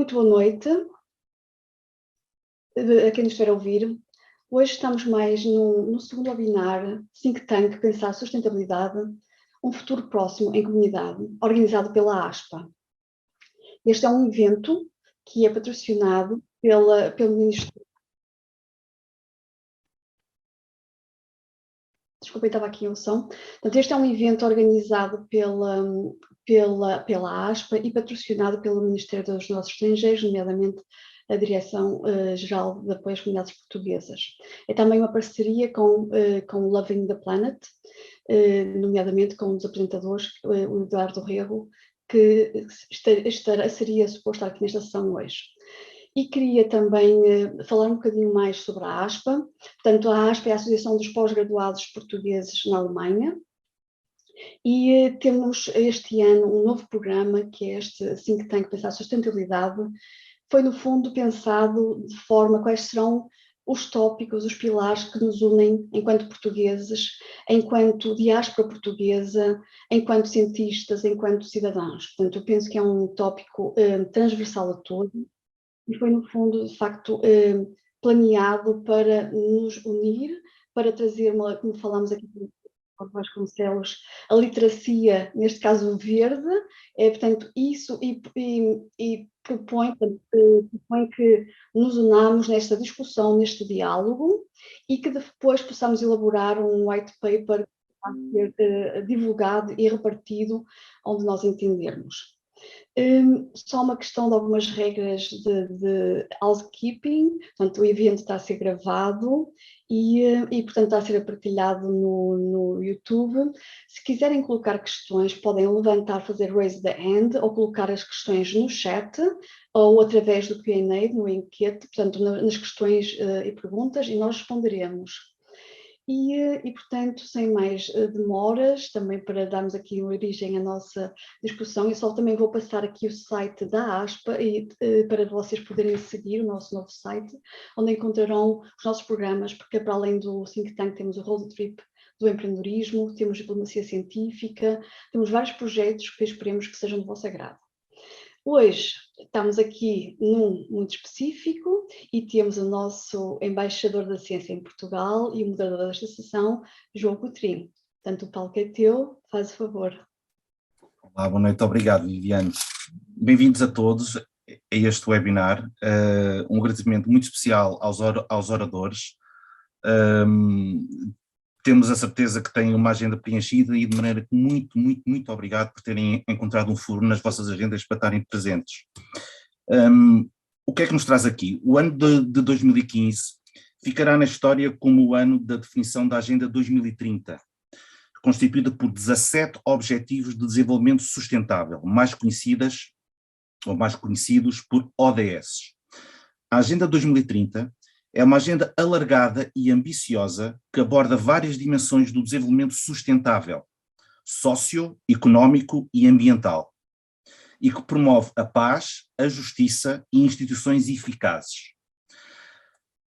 Muito boa noite a quem nos estiver a ouvir. Hoje estamos mais no segundo webinar Think Tank Pensar Sustentabilidade, um futuro próximo em comunidade, organizado pela ASPA. Este é um evento que é patrocinado pelo Ministério. Desculpa, estava aqui o som. Portanto, este é um evento organizado pela ASPA e patrocinado pelo Ministério dos Negócios Estrangeiros, nomeadamente a Direção-Geral de Apoio às Comunidades Portuguesas. É também uma parceria com Loving the Planet, nomeadamente com os apresentadores, o Eduardo Rego, que seria suposto estar aqui nesta sessão hoje. E queria também falar um bocadinho mais sobre a ASPA. Portanto, a ASPA é a Associação dos Pós-Graduados Portugueses na Alemanha. E temos este ano um novo programa, que é este Think Tank Pensar Sustentabilidade. Foi, no fundo, pensado de forma quais serão os tópicos, os pilares que nos unem enquanto portugueses, enquanto diáspora portuguesa, enquanto cientistas, enquanto cidadãos. Portanto, eu penso que é um tópico transversal a todos. E foi, no fundo, de facto, planeado para nos unir, para trazer, como falámos aqui com Vasconcelos, a literacia, neste caso verde, portanto, isso e propõe que nos unamos nesta discussão, neste diálogo, e que depois possamos elaborar um white paper a ser divulgado e repartido onde nós entendermos. Só uma questão de algumas regras de housekeeping, portanto o evento está a ser gravado e portanto está a ser partilhado no YouTube. Se quiserem colocar questões, podem levantar, fazer raise the hand ou colocar as questões no chat ou através do Q&A, no enquete, portanto nas questões e perguntas, e nós responderemos. E, portanto, sem mais demoras, também para darmos aqui origem à nossa discussão, eu só também vou passar aqui o site da ASPA para vocês poderem seguir o nosso novo site, onde encontrarão os nossos programas, porque para além do Think Tank temos o Road Trip do empreendedorismo, temos diplomacia científica, temos vários projetos que esperemos que sejam do vosso agrado. Hoje estamos aqui num muito específico e temos o nosso embaixador da ciência em Portugal e o moderador desta sessão, João Coutrinho. Portanto, o palco é teu, faz o favor. Olá, boa noite, obrigado, Viviane. Bem-vindos a todos a este webinar. Um agradecimento muito especial aos oradores. Temos a certeza que têm uma agenda preenchida e de maneira que muito obrigado por terem encontrado um furo nas vossas agendas para estarem presentes. O que é que nos traz aqui? O ano de 2015 ficará na história como o ano da definição da Agenda 2030, constituída por 17 Objetivos de Desenvolvimento Sustentável, mais conhecidos por ODS. A Agenda 2030 é uma agenda alargada e ambiciosa que aborda várias dimensões do desenvolvimento sustentável, socioeconómico e ambiental, e que promove a paz, a justiça e instituições eficazes.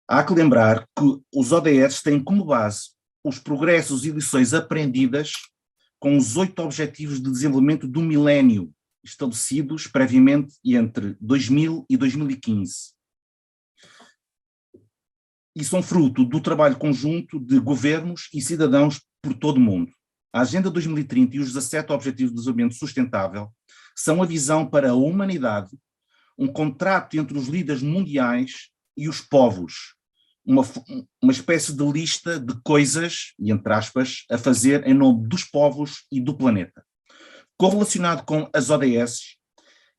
Há que lembrar que os ODS têm como base os progressos e lições aprendidas com os 8 Objetivos de Desenvolvimento do Milénio, estabelecidos previamente entre 2000 e 2015. E são fruto do trabalho conjunto de governos e cidadãos por todo o mundo. A Agenda 2030 e os 17 Objetivos de Desenvolvimento Sustentável são a visão para a humanidade, um contrato entre os líderes mundiais e os povos, uma espécie de lista de coisas, e entre aspas, a fazer em nome dos povos e do planeta. Correlacionado com as ODS,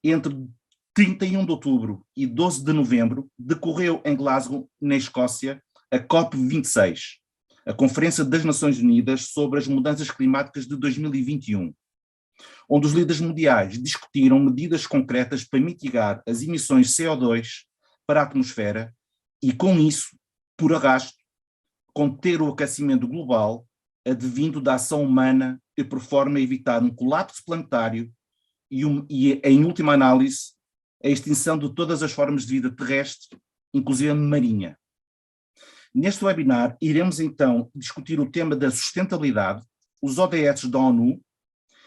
entre 31 de outubro e 12 de novembro, decorreu em Glasgow, na Escócia, a COP26, a Conferência das Nações Unidas sobre as Mudanças Climáticas de 2021, onde os líderes mundiais discutiram medidas concretas para mitigar as emissões de CO2 para a atmosfera e, com isso, por arrasto, conter o aquecimento global advindo da ação humana e por forma a evitar um colapso planetário e em última análise, a extinção de todas as formas de vida terrestre, inclusive marinha. Neste webinar, iremos então discutir o tema da sustentabilidade, os ODS da ONU,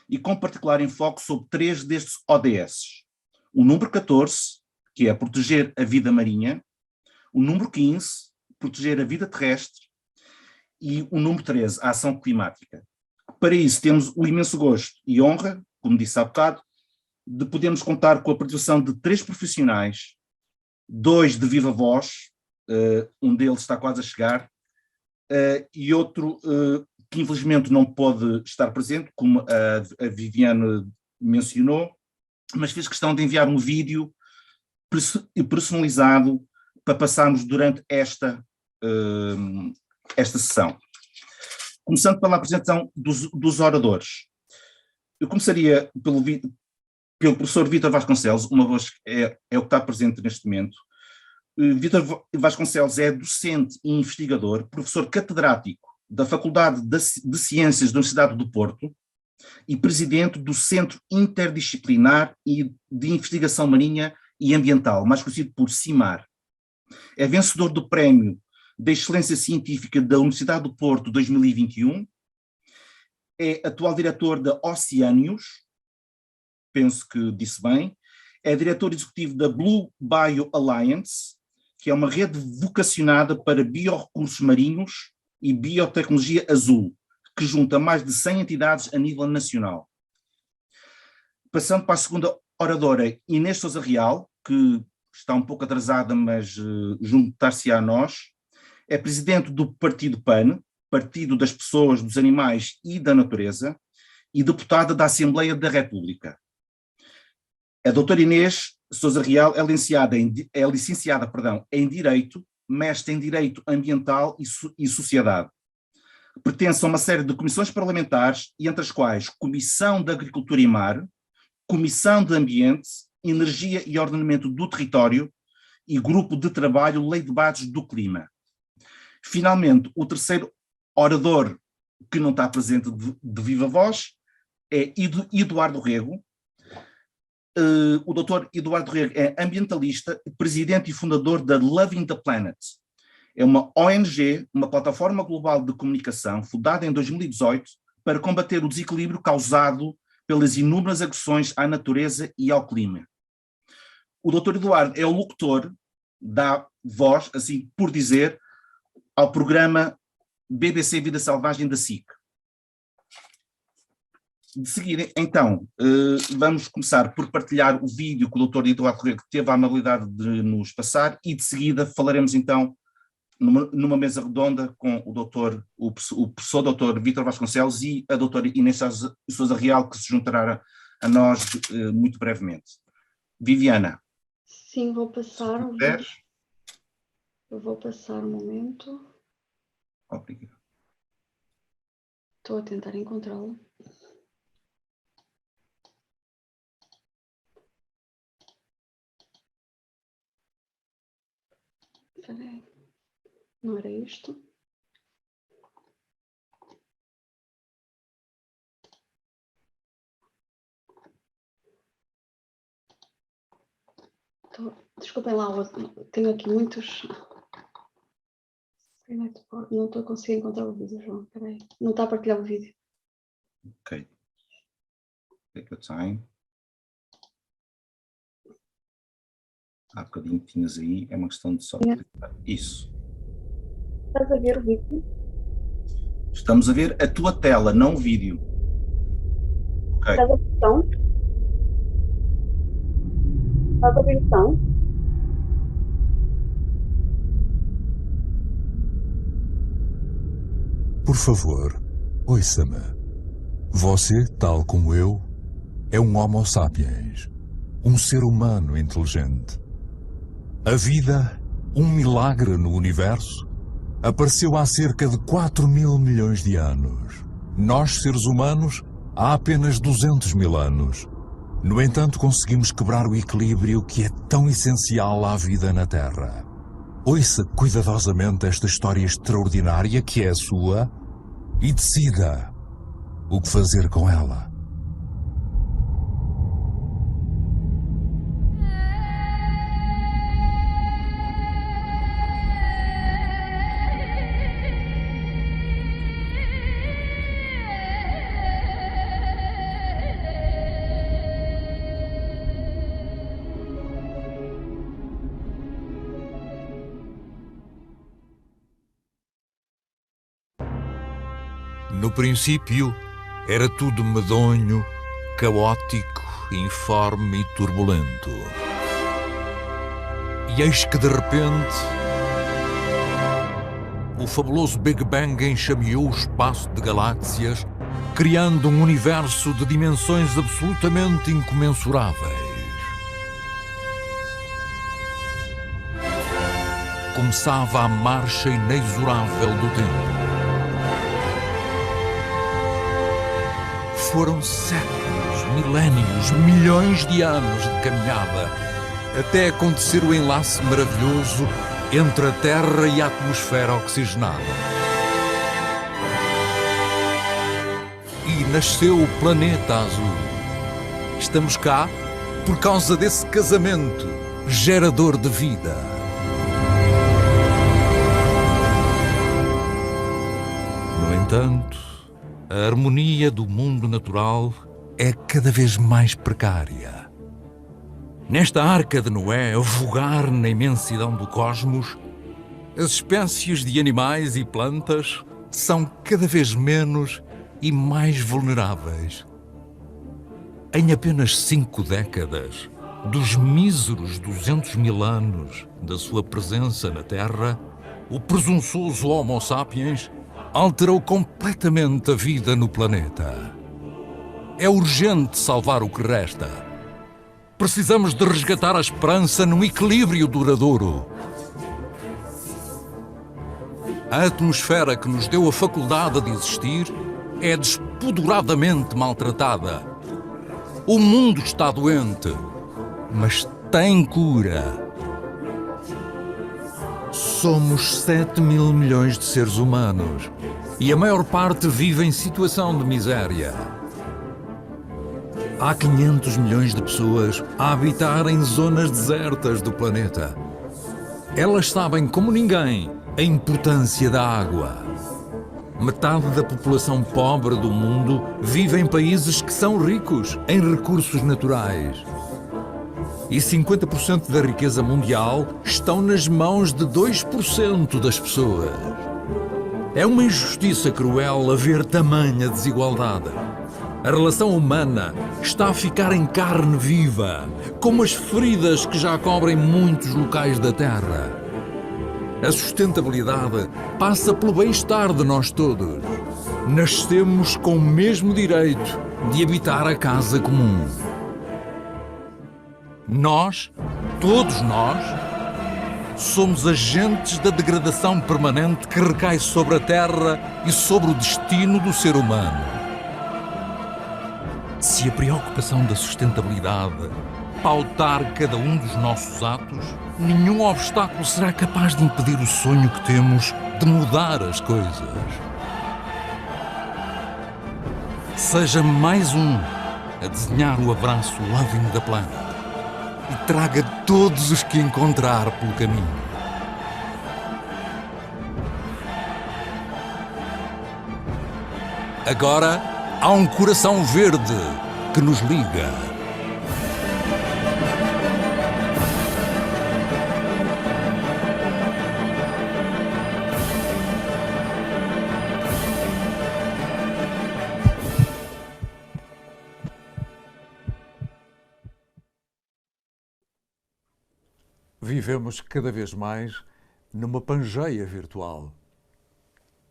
e com particular enfoque sobre 3 destes ODS. O número 14, que é proteger a vida marinha, o número 15, proteger a vida terrestre, e o número 13, a ação climática. Para isso temos o imenso gosto e honra, como disse há bocado, de podermos contar com a participação de 3 profissionais, 2 de viva voz, um deles está quase a chegar, e outro que infelizmente não pode estar presente, como a Viviane mencionou, mas fez questão de enviar um vídeo personalizado para passarmos durante esta sessão. Começando pela apresentação dos oradores. Eu começaria pelo professor Vítor Vasconcelos, uma voz que é o que está presente neste momento. Vítor Vasconcelos é docente e investigador, professor catedrático da Faculdade de Ciências da Universidade do Porto e presidente do Centro Interdisciplinar e de Investigação Marinha e Ambiental, mais conhecido por CIMAR. É vencedor do Prémio da Excelência Científica da Universidade do Porto 2021, é atual diretor da Oceanius, penso que disse bem, é diretor executivo da Blue Bio Alliance, que é uma rede vocacionada para biorrecursos marinhos e biotecnologia azul, que junta mais de 100 entidades a nível nacional. Passando para a segunda oradora, Inês Sousa Real, que está um pouco atrasada, mas juntar-se a nós, é presidente do Partido PAN, Partido das Pessoas, dos Animais e da Natureza, e deputada da Assembleia da República. A doutora Inês Sousa Real é licenciada em Direito, mestre em Direito Ambiental e Sociedade. Pertence a uma série de comissões parlamentares, entre as quais Comissão de Agricultura e Mar, Comissão de Ambiente, Energia e Ordenamento do Território e Grupo de Trabalho Lei de Bases do Clima. Finalmente, o terceiro orador que não está presente de viva voz é Eduardo Rego. O doutor Eduardo Rego é ambientalista, presidente e fundador da Loving the Planet. É uma ONG, uma plataforma global de comunicação, fundada em 2018 para combater o desequilíbrio causado pelas inúmeras agressões à natureza e ao clima. O doutor Eduardo é o locutor, dá voz, assim por dizer, ao programa BBC Vida Selvagem da SIC. De seguida, então, vamos começar por partilhar o vídeo que o doutor Eduardo Rego teve a amabilidade de nos passar e de seguida falaremos então numa mesa redonda com o professor doutor Vítor Vasconcelos e a doutora Inês Sousa Real, que se juntará a nós muito brevemente. Viviana. Sim, vou passar. Eu vou passar um momento. Obrigado. Estou a tentar encontrá-lo. Espera aí. Não era isto? Desculpem lá, tenho aqui muitos... Não estou a conseguir encontrar o vídeo, João. Espera aí. Não está a partilhar o vídeo. Ok. Take your time. Há bocadinho que tinhas aí, é uma questão de só clicar. Isso. Estás a ver o vídeo? Estamos a ver a tua tela, não o vídeo. Ok. Estás a ver o som? Estás a ouvir o som? Por favor, ouça-me. Você, tal como eu, é um Homo sapiens, um ser humano inteligente. A vida, um milagre no universo, apareceu há cerca de 4.000 milhões de anos. Nós, seres humanos, há apenas 200 mil anos. No entanto, conseguimos quebrar o equilíbrio que é tão essencial à vida na Terra. Ouça cuidadosamente esta história extraordinária que é a sua e decida o que fazer com ela. No princípio, era tudo medonho, caótico, informe e turbulento. E eis que, de repente, o fabuloso Big Bang enxameou o espaço de galáxias, criando um universo de dimensões absolutamente incomensuráveis. Começava a marcha inexorável do tempo. Foram séculos, milénios, milhões de anos de caminhada, até acontecer o enlace maravilhoso entre a Terra e a atmosfera oxigenada. E nasceu o planeta azul. Estamos cá por causa desse casamento gerador de vida. No entanto, a harmonia do mundo natural é cada vez mais precária. Nesta arca de Noé, a vogar na imensidão do cosmos, as espécies de animais e plantas são cada vez menos e mais vulneráveis. Em apenas 5 décadas, dos míseros 200 mil anos da sua presença na Terra, o presunçoso Homo sapiens alterou completamente a vida no planeta. É urgente salvar o que resta. Precisamos de resgatar a esperança num equilíbrio duradouro. A atmosfera que nos deu a faculdade de existir é despoderadamente maltratada. O mundo está doente, mas tem cura. Somos 7 mil milhões de seres humanos e a maior parte vive em situação de miséria. Há 500 milhões de pessoas a habitar em zonas desertas do planeta. Elas sabem como ninguém a importância da água. Metade da população pobre do mundo vive em países que são ricos em recursos naturais. E 50% da riqueza mundial estão nas mãos de 2% das pessoas. É uma injustiça cruel haver tamanha desigualdade. A relação humana está a ficar em carne viva, como as feridas que já cobrem muitos locais da Terra. A sustentabilidade passa pelo bem-estar de nós todos. Nascemos com o mesmo direito de habitar a casa comum. Nós, todos nós, somos agentes da degradação permanente que recai sobre a Terra e sobre o destino do ser humano. Se a preocupação da sustentabilidade pautar cada um dos nossos atos, nenhum obstáculo será capaz de impedir o sonho que temos de mudar as coisas. Seja mais um a desenhar o abraço Loving the Planet e traga todos os que encontrar pelo caminho. Agora há um coração verde que nos liga. Vivemos cada vez mais numa pangeia virtual.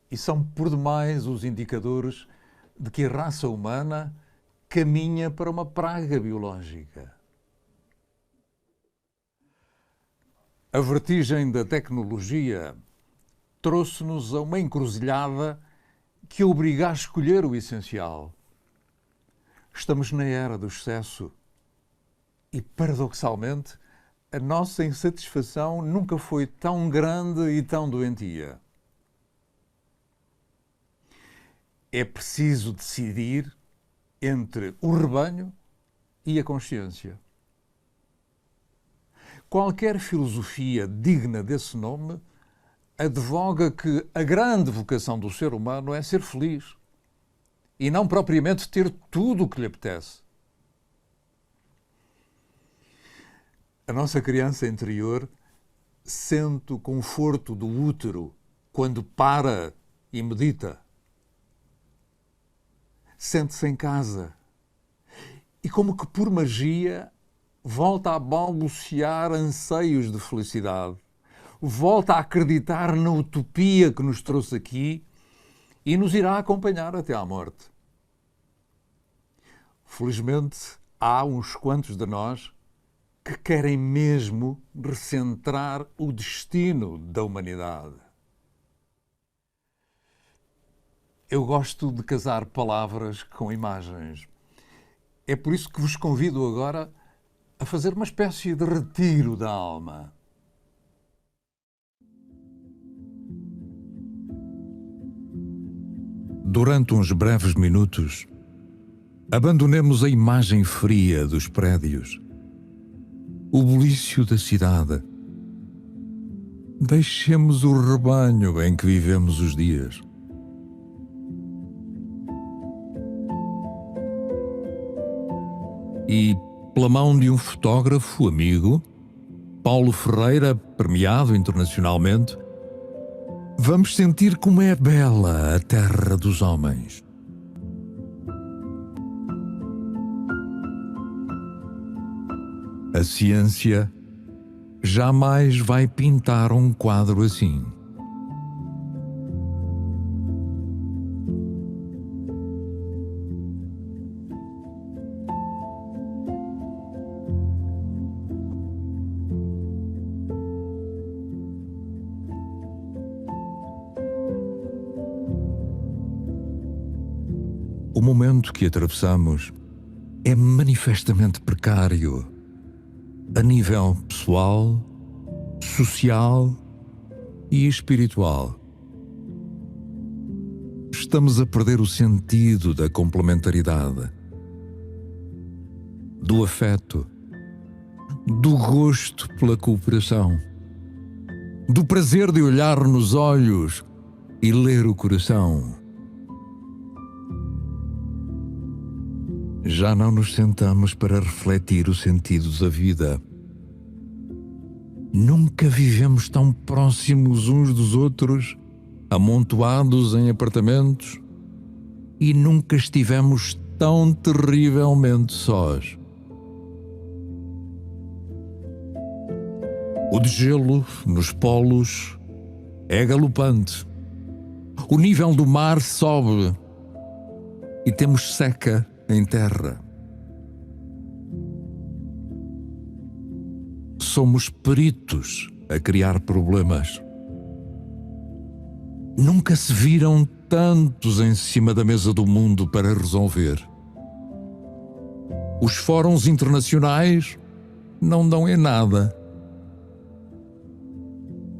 E são por demais os indicadores de que a raça humana caminha para uma praga biológica. A vertigem da tecnologia trouxe-nos a uma encruzilhada que obriga a escolher o essencial. Estamos na era do excesso e, paradoxalmente, a nossa insatisfação nunca foi tão grande e tão doentia. É preciso decidir entre o rebanho e a consciência. Qualquer filosofia digna desse nome advoga que a grande vocação do ser humano é ser feliz e não propriamente ter tudo o que lhe apetece. A nossa criança interior sente o conforto do útero quando para e medita. sente-se em casa. E como que por magia volta a balbuciar anseios de felicidade. Volta a acreditar na utopia que nos trouxe aqui e nos irá acompanhar até à morte. Felizmente, há uns quantos de nós que querem mesmo recentrar o destino da humanidade. Eu gosto de casar palavras com imagens. É por isso que vos convido agora a fazer uma espécie de retiro da alma. Durante uns breves minutos, abandonemos a imagem fria dos prédios, o bulício da cidade. Deixemos o rebanho em que vivemos os dias. E, pela mão de um fotógrafo amigo, Paulo Ferreira, premiado internacionalmente, vamos sentir como é bela a terra dos homens. A ciência jamais vai pintar um quadro assim. O momento que atravessamos é manifestamente precário a nível pessoal, social e espiritual. Estamos a perder o sentido da complementaridade, do afeto, do gosto pela cooperação, do prazer de olhar nos olhos e ler o coração. Já não nos sentamos para refletir o sentido da vida. Nunca vivemos tão próximos uns dos outros, amontoados em apartamentos, e nunca estivemos tão terrivelmente sós. O degelo nos polos é galopante. O nível do mar sobe e temos seca em terra. Somos peritos a criar problemas. Nunca se viram tantos em cima da mesa do mundo para resolver. Os fóruns internacionais não dão em nada.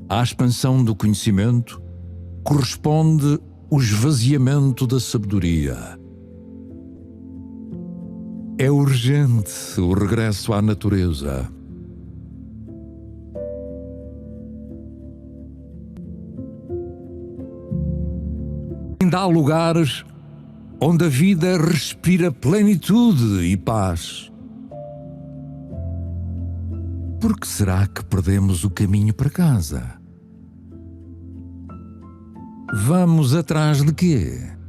À expansão do conhecimento corresponde o esvaziamento da sabedoria. É urgente o regresso à natureza. Ainda há lugares onde a vida respira plenitude e paz. Por que será que perdemos o caminho para casa? Vamos atrás de quê?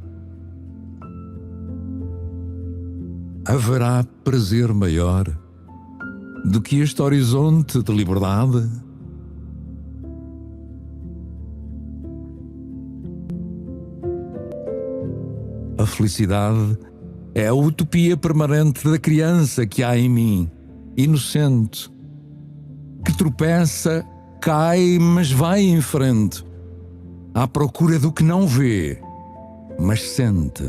Haverá prazer maior do que este horizonte de liberdade? A felicidade é a utopia permanente da criança que há em mim, inocente, que tropeça, cai, mas vai em frente, à procura do que não vê, mas sente.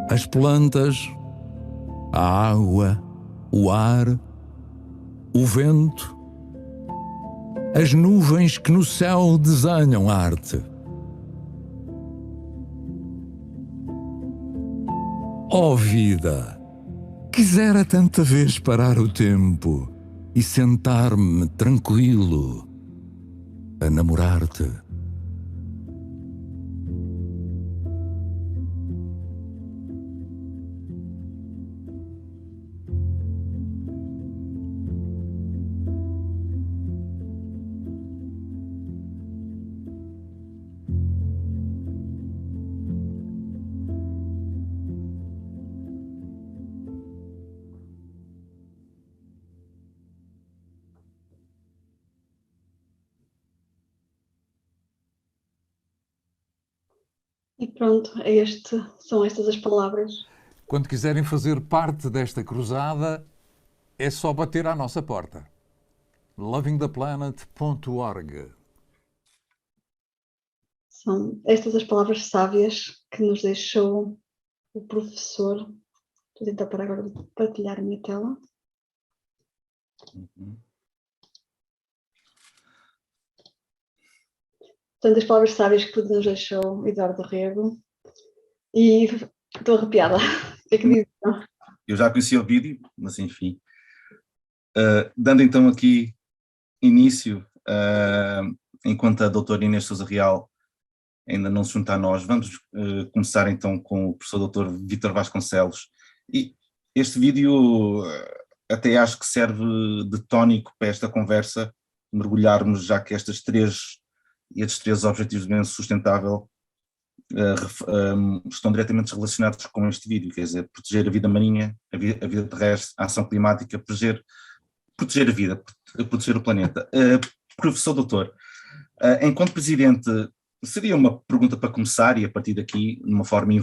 As plantas, a água, o ar, o vento, as nuvens que no céu desenham arte. Ó vida, quisera tanta vez parar o tempo e sentar-me tranquilo a namorar-te. E pronto, são estas as palavras. Quando quiserem fazer parte desta cruzada, é só bater à nossa porta. lovingtheplanet.org. São estas as palavras sábias que nos deixou o professor. Estou a tentar parar agora de partilhar a minha tela. Portanto, as palavras sábias que nos deixou Eduardo Rego. E estou arrepiada. É que dizer, não? Eu já conheci o vídeo, mas enfim. Dando então aqui início, enquanto a doutora Inês Sousa Real ainda não se junta a nós, vamos começar então com o professor doutor Vítor Vasconcelos. E este vídeo até acho que serve de tónico para esta conversa, mergulharmos, já que estes três objetivos de desenvolvimento sustentável estão diretamente relacionados com este vídeo, quer dizer, proteger a vida marinha, a vida terrestre, a ação climática, proteger a vida, proteger o planeta. Professor doutor, enquanto presidente, seria uma pergunta para começar e a partir daqui, de uma forma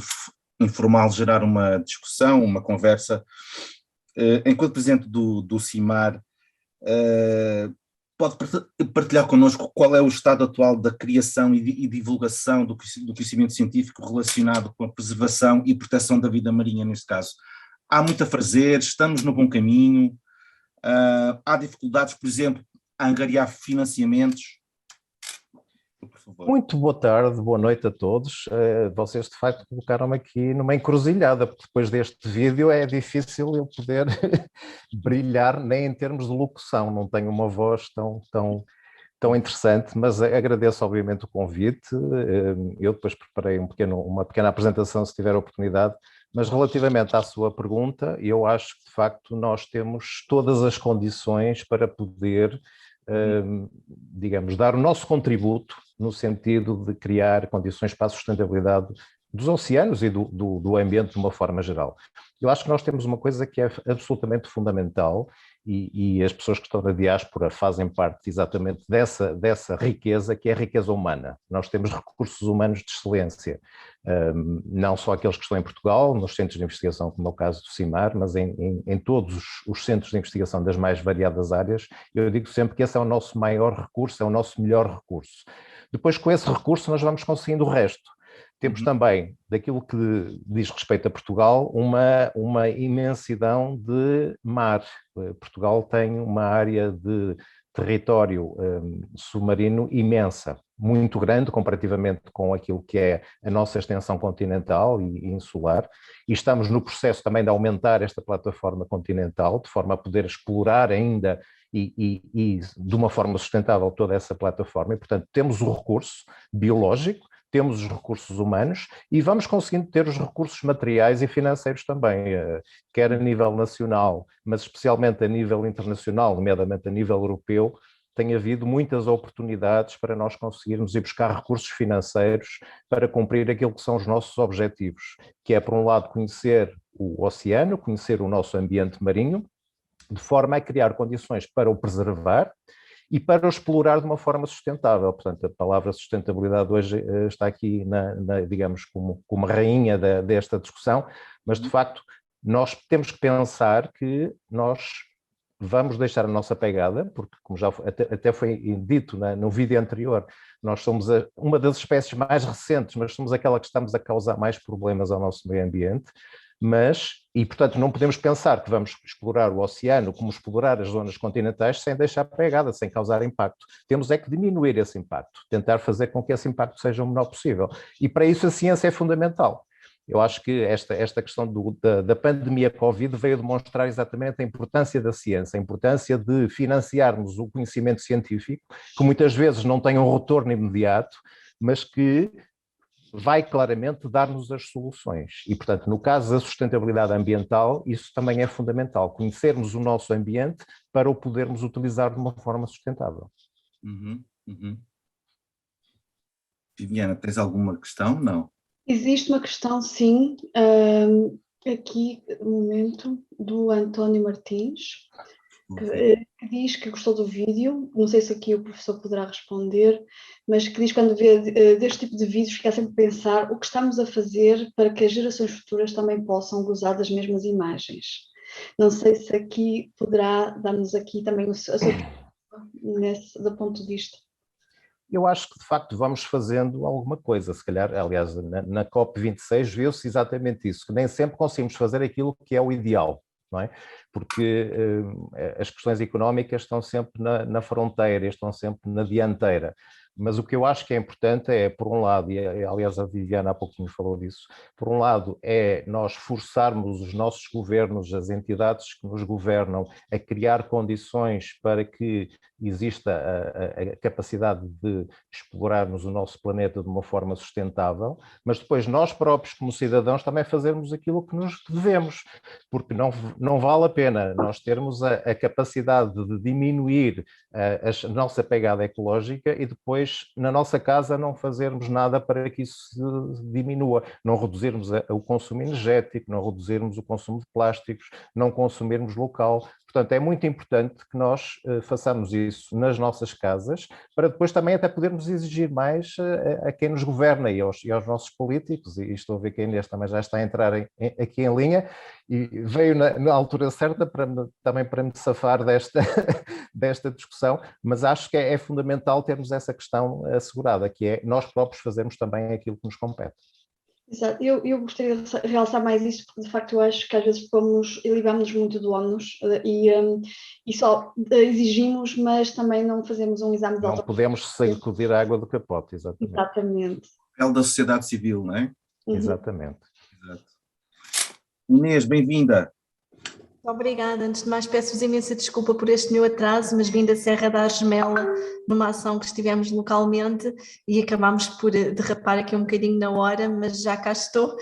informal, gerar uma discussão, uma conversa. Enquanto presidente do CIMAR, pode partilhar connosco qual é o estado atual da criação e divulgação do conhecimento científico relacionado com a preservação e proteção da vida marinha, neste caso? Há muito a fazer, estamos no bom caminho, há dificuldades, por exemplo, a angariar financiamentos? Por favor. Muito boa tarde, boa noite a todos. Vocês de facto colocaram-me aqui numa encruzilhada, porque depois deste vídeo é difícil eu poder brilhar nem em termos de locução, não tenho uma voz tão interessante, mas agradeço obviamente o convite. Eu depois preparei uma pequena apresentação se tiver oportunidade, mas relativamente à sua pergunta, eu acho que de facto nós temos todas as condições para poder, digamos, dar o nosso contributo no sentido de criar condições para a sustentabilidade dos oceanos e do ambiente de uma forma geral. Eu acho que nós temos uma coisa que é absolutamente fundamental e as pessoas que estão na diáspora fazem parte exatamente dessa riqueza, que é a riqueza humana. Nós temos recursos humanos de excelência, não só aqueles que estão em Portugal, nos centros de investigação, como é o caso do CIMAR, mas em todos os centros de investigação das mais variadas áreas. Eu digo sempre que esse é o nosso maior recurso, é o nosso melhor recurso. Depois, com esse recurso, nós vamos conseguindo o resto. Temos também, daquilo que diz respeito a Portugal, uma imensidão de mar. Portugal tem uma área de território submarino imensa, muito grande comparativamente com aquilo que é a nossa extensão continental e insular, e estamos no processo também de aumentar esta plataforma continental, de forma a poder explorar ainda e de uma forma sustentável toda essa plataforma, e portanto temos o recurso biológico, temos os recursos humanos e vamos conseguindo ter os recursos materiais e financeiros também, quer a nível nacional, mas especialmente a nível internacional, nomeadamente a nível europeu. Tem havido muitas oportunidades para nós conseguirmos ir buscar recursos financeiros para cumprir aquilo que são os nossos objetivos, que é, por um lado, conhecer o oceano, conhecer o nosso ambiente marinho, de forma a criar condições para o preservar e para o explorar de uma forma sustentável. Portanto, a palavra sustentabilidade hoje está aqui, digamos, como uma rainha desta discussão, mas, de facto, nós temos que pensar que nós vamos deixar a nossa pegada, porque, como já até foi dito no vídeo anterior, nós somos uma das espécies mais recentes, mas somos aquela que estamos a causar mais problemas ao nosso meio ambiente, e portanto não podemos pensar que vamos explorar o oceano como explorar as zonas continentais sem deixar pegada, sem causar impacto. Temos é que diminuir esse impacto, tentar fazer com que esse impacto seja o menor possível. E para isso a ciência é fundamental. Eu acho que esta questão da pandemia Covid veio demonstrar exatamente a importância da ciência, a importância de financiarmos o conhecimento científico, que muitas vezes não tem um retorno imediato, mas que vai claramente dar-nos as soluções. E, portanto, no caso da sustentabilidade ambiental, isso também é fundamental, conhecermos o nosso ambiente para o podermos utilizar de uma forma sustentável. Viviana, tens alguma questão? Não? Existe uma questão, sim, aqui, no momento, do António Martins, que diz que gostou do vídeo, não sei se aqui o professor poderá responder, mas que diz que quando vê deste tipo de vídeos fica sempre a pensar o que estamos a fazer para que as gerações futuras também possam gozar das mesmas imagens. Não sei se aqui poderá dar-nos aqui também a sua do ponto disto. Eu acho que de facto vamos fazendo alguma coisa, se calhar, aliás, na COP26 viu-se exatamente isso, que nem sempre conseguimos fazer aquilo que é o ideal, não é? Porque as questões económicas estão sempre na fronteira, estão sempre na dianteira. Mas o que eu acho que é importante é, por um lado, e aliás a Viviana há pouquinho falou disso, por um lado é nós forçarmos os nossos governos, as entidades que nos governam, a criar condições para que exista a capacidade de explorarmos o nosso planeta de uma forma sustentável, mas depois nós próprios como cidadãos também fazermos aquilo que nos devemos, porque não vale a pena nós termos a capacidade de diminuir a nossa pegada ecológica e depois na nossa casa não fazermos nada para que isso se diminua, não reduzirmos o consumo energético, não reduzirmos o consumo de plásticos, não consumirmos local. Portanto, é muito importante que nós façamos isso nas nossas casas, para depois também até podermos exigir mais a quem nos governa e aos nossos políticos, e estou a ver que a Inês também já está a entrar aqui em linha, e veio na altura certa também para me safar desta discussão, mas acho que é fundamental termos essa questão assegurada, que é nós próprios fazermos também aquilo que nos compete. Exato, eu gostaria de realçar mais isso, porque de facto eu acho que às vezes elevamos muito do ónus e só exigimos, mas também não fazemos um exame de Não podemos sacudir a água do capote, exatamente. Exatamente. É o da sociedade civil, não é? Uhum. Exatamente. Exato. Inês, bem-vinda. Obrigada. Antes de mais, peço-vos imensa desculpa por este meu atraso, mas vim da Serra da Argemela numa ação que estivemos localmente e acabámos por derrapar aqui um bocadinho na hora, mas já cá estou,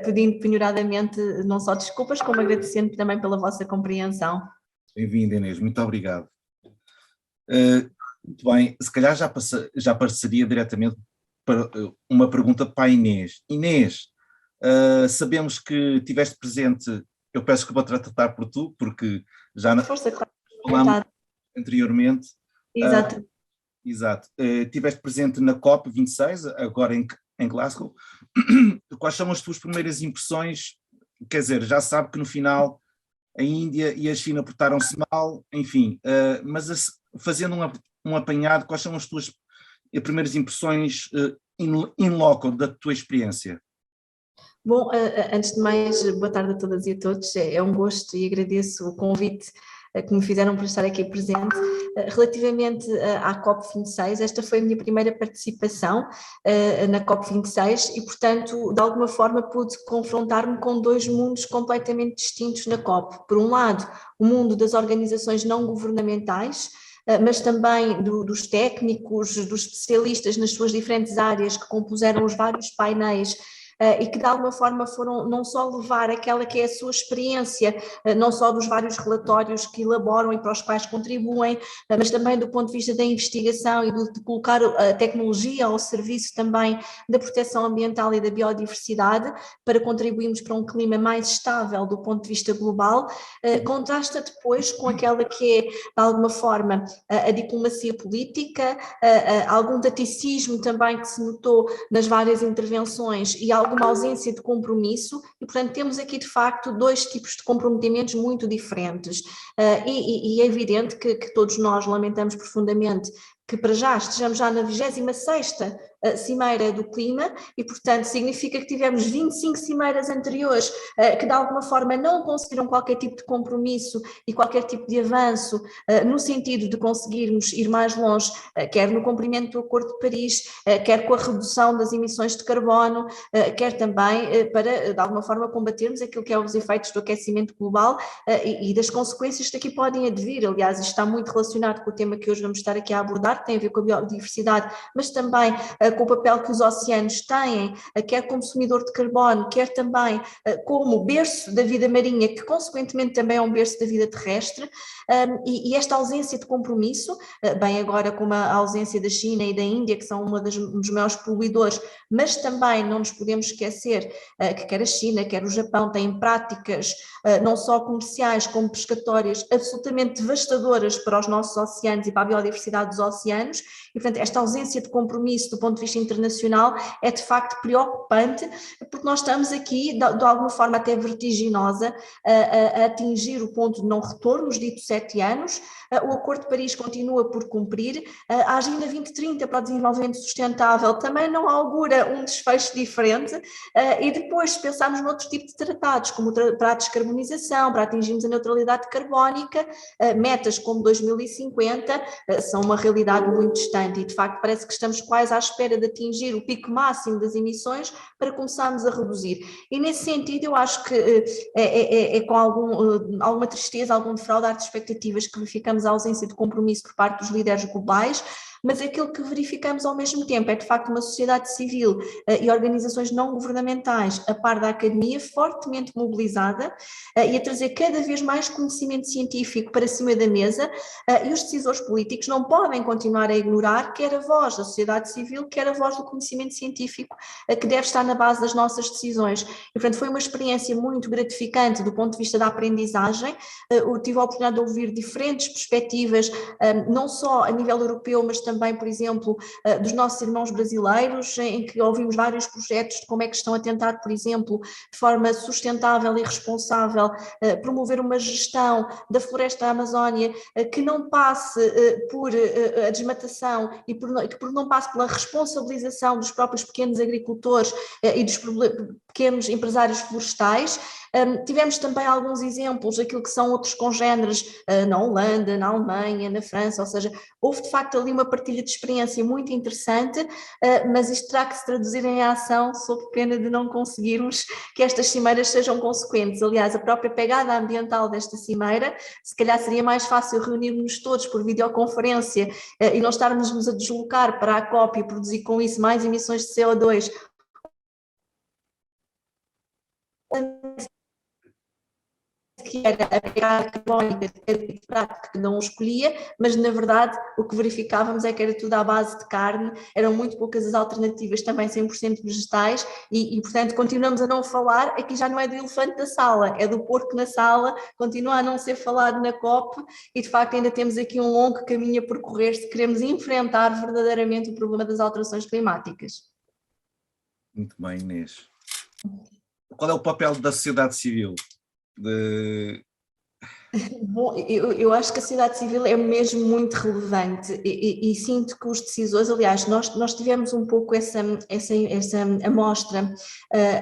pedindo penhoradamente não só desculpas, como agradecendo também pela vossa compreensão. Bem-vinda, Inês, muito obrigado. Muito bem, se calhar já passaria diretamente para uma pergunta para a Inês. Inês, sabemos que estiveste presente. Eu peço que vou tratar por tu, porque já falámos anteriormente. Exato. Exato. Estiveste presente na COP26, agora em Glasgow. Quais são as tuas primeiras impressões? Quer dizer, já sabe que no final a Índia e a China portaram-se mal, enfim, mas fazendo um apanhado, quais são as tuas primeiras impressões in loco da tua experiência? Bom, antes de mais, boa tarde a todas e a todos, é um gosto e agradeço o convite que me fizeram para estar aqui presente. Relativamente à COP26, esta foi a minha primeira participação na COP26 e, portanto, de alguma forma pude confrontar-me com dois mundos completamente distintos na COP. Por um lado, o mundo das organizações não governamentais, mas também dos técnicos, dos especialistas nas suas diferentes áreas que compuseram os vários painéis e que de alguma forma foram não só levar aquela que é a sua experiência, não só dos vários relatórios que elaboram e para os quais contribuem, mas também do ponto de vista da investigação e de colocar a tecnologia ao serviço também da proteção ambiental e da biodiversidade, para contribuirmos para um clima mais estável do ponto de vista global, contrasta depois com aquela que é, de alguma forma, a diplomacia política, algum taticismo também que se notou nas várias intervenções e alguma ausência de compromisso, e portanto temos aqui de facto dois tipos de comprometimentos muito diferentes, e é evidente que todos nós lamentamos profundamente que para já estejamos já na 26ª Cimeira do Clima e, portanto, significa que tivemos 25 cimeiras anteriores que de alguma forma não conseguiram qualquer tipo de compromisso e qualquer tipo de avanço no sentido de conseguirmos ir mais longe, quer no cumprimento do Acordo de Paris, quer com a redução das emissões de carbono, quer também para, de alguma forma, combatermos aquilo que é os efeitos do aquecimento global e das consequências que daqui podem advir. Aliás, isto está muito relacionado com o tema que hoje vamos estar aqui a abordar, que tem a ver com a biodiversidade, mas também com o papel que os oceanos têm, quer como consumidor de carbono, quer também como berço da vida marinha, que consequentemente também é um berço da vida terrestre, e esta ausência de compromisso, bem agora como a ausência da China e da Índia, que são um dos maiores poluidores, mas também não nos podemos esquecer que quer a China, quer o Japão têm práticas não só comerciais como pescatórias absolutamente devastadoras para os nossos oceanos e para a biodiversidade dos oceanos, e portanto esta ausência de compromisso do ponto de vista internacional é de facto preocupante, porque nós estamos aqui de alguma forma até vertiginosa a atingir o ponto de não retorno, os ditos 7 anos, o Acordo de Paris continua por cumprir, a Agenda 2030 para o Desenvolvimento Sustentável também não augura um desfecho diferente, e depois se pensarmos noutro tipo de tratados, como para a descarbonização, para atingirmos a neutralidade carbónica, metas como 2050 são uma realidade muito distante e de facto parece que estamos quase à espera de atingir o pico máximo das emissões para começarmos a reduzir. E nesse sentido eu acho que é com alguma tristeza, algum defraudar de expectativas que verificamos a ausência de compromisso por parte dos líderes globais, mas aquilo que verificamos ao mesmo tempo é de facto uma sociedade civil e organizações não governamentais a par da academia fortemente mobilizada e a trazer cada vez mais conhecimento científico para cima da mesa, e os decisores políticos não podem continuar a ignorar quer a voz da sociedade civil, quer a voz do conhecimento científico que deve estar na base das nossas decisões. E portanto foi uma experiência muito gratificante do ponto de vista da aprendizagem, eu tive a oportunidade de ouvir diferentes perspectivas, não só a nível europeu, mas também, por exemplo, dos nossos irmãos brasileiros, em que ouvimos vários projetos de como é que estão a tentar, por exemplo, de forma sustentável e responsável, promover uma gestão da floresta da Amazónia que não passe por a desmatação e que não passe pela responsabilização dos próprios pequenos agricultores e dos pequenos empresários florestais. Tivemos também alguns exemplos daquilo que são outros congéneres na Holanda, na Alemanha, na França, ou seja, houve de facto ali uma partilha de experiência muito interessante, mas isto terá que se traduzir em ação sob pena de não conseguirmos que estas cimeiras sejam consequentes. Aliás, a própria pegada ambiental desta cimeira, se calhar seria mais fácil reunirmos todos por videoconferência e não estarmos a deslocar para a COP e produzir com isso mais emissões de CO2, que era a pegada carbónica de prato que não escolhia, mas na verdade o que verificávamos é que era tudo à base de carne, eram muito poucas as alternativas, também 100% vegetais, e portanto continuamos a não falar, aqui já não é do elefante da sala, é do porco na sala, continua a não ser falado na COP, e de facto ainda temos aqui um longo caminho a percorrer se queremos enfrentar verdadeiramente o problema das alterações climáticas. Muito bem, Inês. Qual é o papel da sociedade civil? Bom, eu acho que a sociedade civil é mesmo muito relevante e sinto que os decisores, aliás, nós tivemos um pouco essa amostra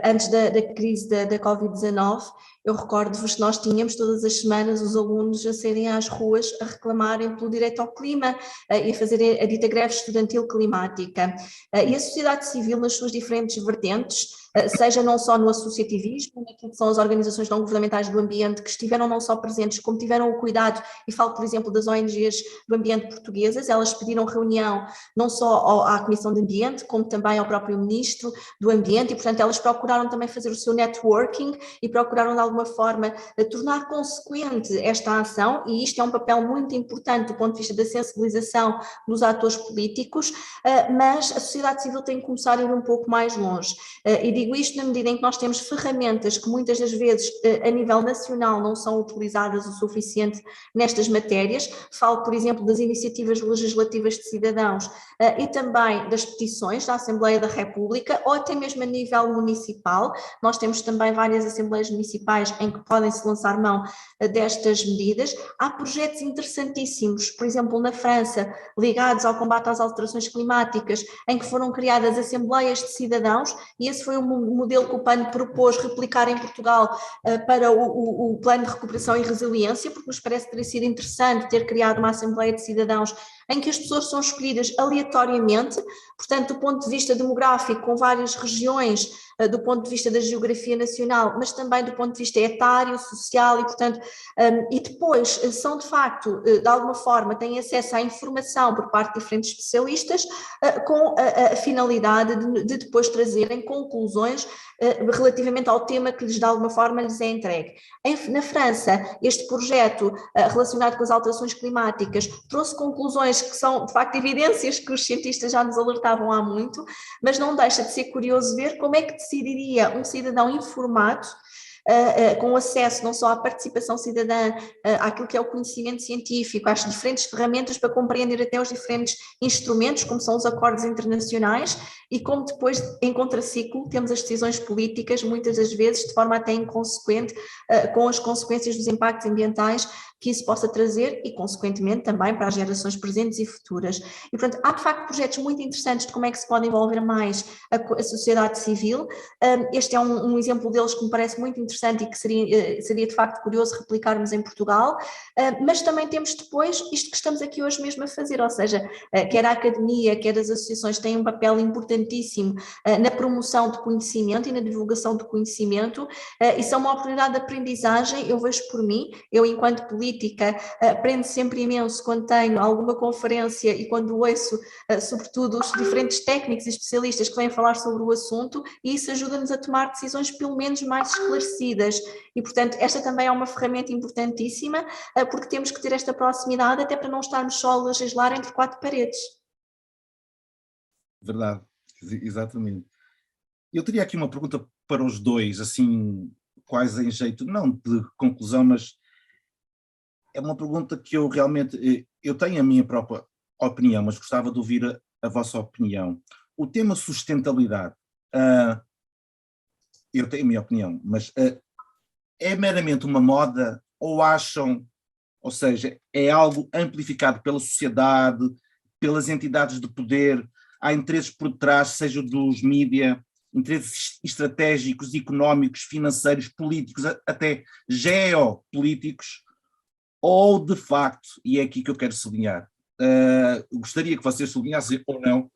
antes da crise da Covid-19. Eu recordo-vos que nós tínhamos todas as semanas os alunos a saírem às ruas a reclamarem pelo direito ao clima e a fazerem a dita greve estudantil climática. E a sociedade civil nas suas diferentes vertentes, seja não só no associativismo, naquilo que são as organizações não governamentais do ambiente, que estiveram não só presentes, como tiveram o cuidado, e falo, por exemplo, das ONGs do ambiente portuguesas, elas pediram reunião não só à Comissão de Ambiente, como também ao próprio Ministro do Ambiente, e portanto elas procuraram também fazer o seu networking e procuraram de alguma forma tornar consequente esta ação, e isto é um papel muito importante do ponto de vista da sensibilização dos atores políticos, mas a sociedade civil tem que começar a ir um pouco mais longe, e digo isto na medida em que nós temos ferramentas que muitas das vezes a nível nacional não são utilizadas o suficiente nestas matérias. Falo, por exemplo, das iniciativas legislativas de cidadãos e também das petições da Assembleia da República ou até mesmo a nível municipal. Nós temos também várias assembleias municipais em que podem-se lançar mão destas medidas. Há projetos interessantíssimos, por exemplo, na França, ligados ao combate às alterações climáticas, em que foram criadas assembleias de cidadãos, e esse foi o modelo que o PAN propôs replicar em Portugal para o Plano de Recuperação e Resiliência, porque nos parece ter sido interessante ter criado uma Assembleia de Cidadãos em que as pessoas são escolhidas aleatoriamente, portanto, do ponto de vista demográfico, com várias regiões, do ponto de vista da geografia nacional, mas também do ponto de vista etário, social e, portanto, e depois são de facto, de alguma forma, têm acesso à informação por parte de diferentes especialistas, com a finalidade de depois trazerem conclusões relativamente ao tema que lhes de alguma forma lhes é entregue. Na França, este projeto relacionado com as alterações climáticas trouxe conclusões que são de facto evidências que os cientistas já nos alertavam há muito, mas não deixa de ser curioso ver como é que decidiria um cidadão informado, com acesso não só à participação cidadã, àquilo que é o conhecimento científico, às diferentes ferramentas para compreender até os diferentes instrumentos, como são os acordos internacionais, e como depois, em contraciclo, temos as decisões políticas, muitas das vezes de forma até inconsequente, com as consequências dos impactos ambientais que isso possa trazer e, consequentemente, também para as gerações presentes e futuras. E, portanto, há de facto projetos muito interessantes de como é que se pode envolver mais a sociedade civil. Este é um exemplo deles que me parece muito interessante e que seria de facto curioso replicarmos em Portugal, mas também temos depois isto que estamos aqui hoje mesmo a fazer, ou seja, quer a academia, quer as associações têm um papel importantíssimo na promoção de conhecimento e na divulgação de conhecimento. Isso é uma oportunidade de aprendizagem, eu vejo por mim, eu enquanto política aprendo sempre imenso quando tenho alguma conferência e quando ouço sobretudo os diferentes técnicos e especialistas que vêm falar sobre o assunto, e isso ajuda-nos a tomar decisões pelo menos mais esclarecidas e, portanto, esta também é uma ferramenta importantíssima, porque temos que ter esta proximidade até para não estarmos só a legislar entre quatro paredes. Verdade, exatamente. Eu teria aqui uma pergunta para os dois, assim, quase em jeito, não de conclusão, mas é uma pergunta que eu realmente, eu tenho a minha própria opinião, mas gostava de ouvir a vossa opinião. O tema sustentabilidade, eu tenho a minha opinião, mas é meramente uma moda ou acham, ou seja, é algo amplificado pela sociedade, pelas entidades de poder, há interesses por trás, seja dos mídia, interesses estratégicos, económicos, financeiros, políticos, até geopolíticos, ou de facto, e é aqui que eu quero sublinhar, gostaria que vocês sublinhassem ou não,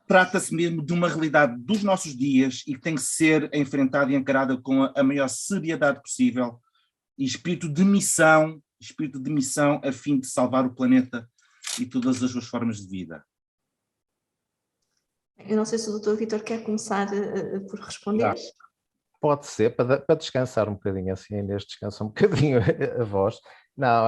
trata-se mesmo de uma realidade dos nossos dias e que tem que ser enfrentada e encarada com a maior seriedade possível e espírito de missão a fim de salvar o planeta e todas as suas formas de vida. Eu não sei se o Dr. Vítor quer começar por responder. Pode ser, para descansar um bocadinho assim, neste descansa um bocadinho a voz. Não,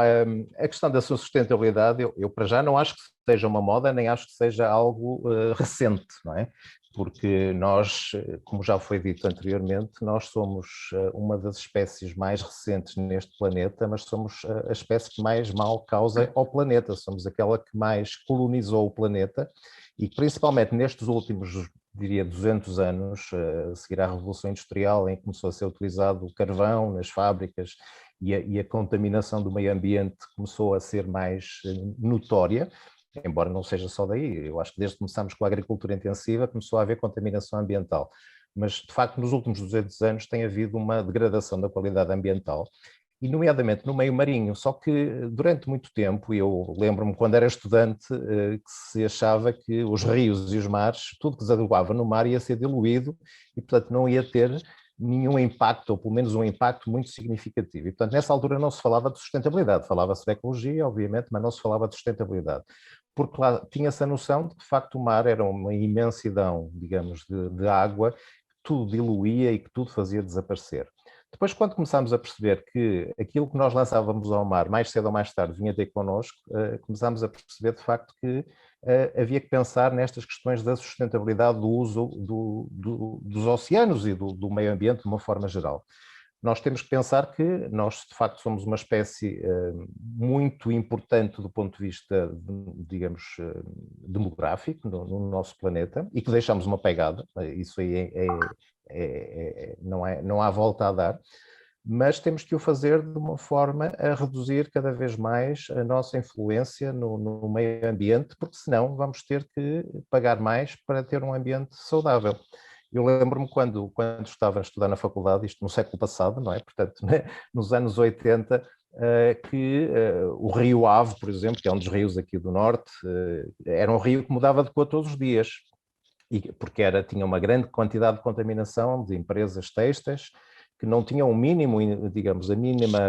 a questão da sua sustentabilidade, eu para já não acho que seja uma moda, nem acho que seja algo recente, não é? Porque nós, como já foi dito anteriormente, nós somos uma das espécies mais recentes neste planeta, mas somos a espécie que mais mal causa ao planeta, somos aquela que mais colonizou o planeta e principalmente nestes últimos, diria, 200 anos, a seguir à Revolução Industrial, em que começou a ser utilizado o carvão nas fábricas e a contaminação do meio ambiente começou a ser mais notória, embora não seja só daí. Eu acho que desde que começámos com a agricultura intensiva começou a haver contaminação ambiental, mas de facto nos últimos 200 anos tem havido uma degradação da qualidade ambiental, e nomeadamente no meio marinho, só que durante muito tempo, eu lembro-me quando era estudante, que se achava que os rios e os mares, tudo que desaguava no mar ia ser diluído e portanto não ia ter nenhum impacto, ou pelo menos um impacto muito significativo. E portanto nessa altura não se falava de sustentabilidade, falava-se de ecologia, obviamente, mas não se falava de sustentabilidade, porque lá tinha-se a noção de que de facto o mar era uma imensidão, digamos, de água, que tudo diluía e que tudo fazia desaparecer. Depois, quando começámos a perceber que aquilo que nós lançávamos ao mar, mais cedo ou mais tarde, vinha ter connosco, começámos a perceber de facto que havia que pensar nestas questões da sustentabilidade do uso dos oceanos e do meio ambiente de uma forma geral. Nós temos que pensar que nós, de facto, somos uma espécie muito importante do ponto de vista, digamos, demográfico no nosso planeta e que deixamos uma pegada, isso aí não há volta a dar, mas temos que o fazer de uma forma a reduzir cada vez mais a nossa influência no meio ambiente, porque senão vamos ter que pagar mais para ter um ambiente saudável. Eu lembro-me quando estava a estudar na faculdade, isto no século passado, não é? Portanto, né, nos anos 80, que o Rio Ave, por exemplo, que é um dos rios aqui do norte, era um rio que mudava de cor todos os dias, porque tinha uma grande quantidade de contaminação de empresas têxteis que não tinham o mínimo, digamos, a mínima,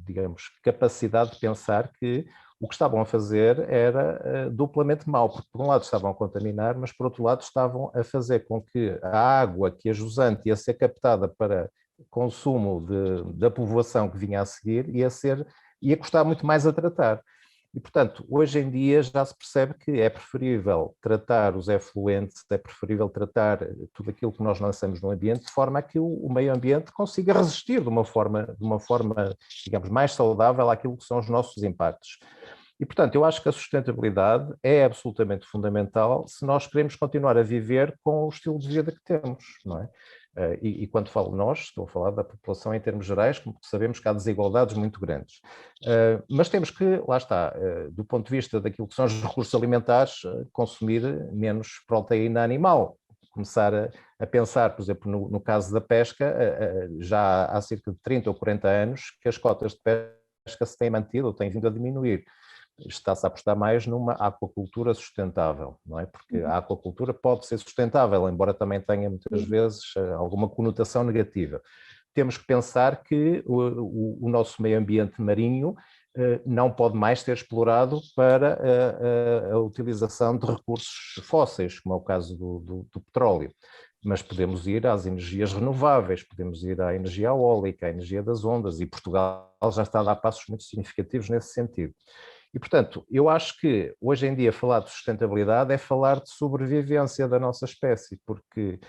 digamos, capacidade de pensar que o que estavam a fazer era duplamente mau, porque por um lado estavam a contaminar, mas por outro lado estavam a fazer com que a água que a jusante ia ser captada para consumo da povoação que vinha a seguir ia custar muito mais a tratar. E, portanto, hoje em dia já se percebe que é preferível tratar os efluentes, é preferível tratar tudo aquilo que nós lançamos no ambiente de forma a que o meio ambiente consiga resistir de uma forma, digamos, mais saudável àquilo que são os nossos impactos. E, portanto, eu acho que a sustentabilidade é absolutamente fundamental se nós queremos continuar a viver com o estilo de vida que temos, não é? E quando falo nós, estou a falar da população em termos gerais, porque sabemos que há desigualdades muito grandes. Mas temos que, lá está, do ponto de vista daquilo que são os recursos alimentares, consumir menos proteína animal. Começar a pensar, por exemplo, no caso da pesca, já há cerca de 30 ou 40 anos que as cotas de pesca se têm mantido ou têm vindo a diminuir. Está-se a apostar mais numa aquacultura sustentável, não é? Porque a aquacultura pode ser sustentável, embora também tenha muitas vezes alguma conotação negativa. Temos que pensar que o nosso meio ambiente marinho não pode mais ser explorado para a utilização de recursos fósseis, como é o caso do petróleo. Mas podemos ir às energias renováveis, podemos ir à energia eólica, à energia das ondas, e Portugal já está a dar passos muito significativos nesse sentido. E, portanto, eu acho que hoje em dia falar de sustentabilidade é falar de sobrevivência da nossa espécie, porque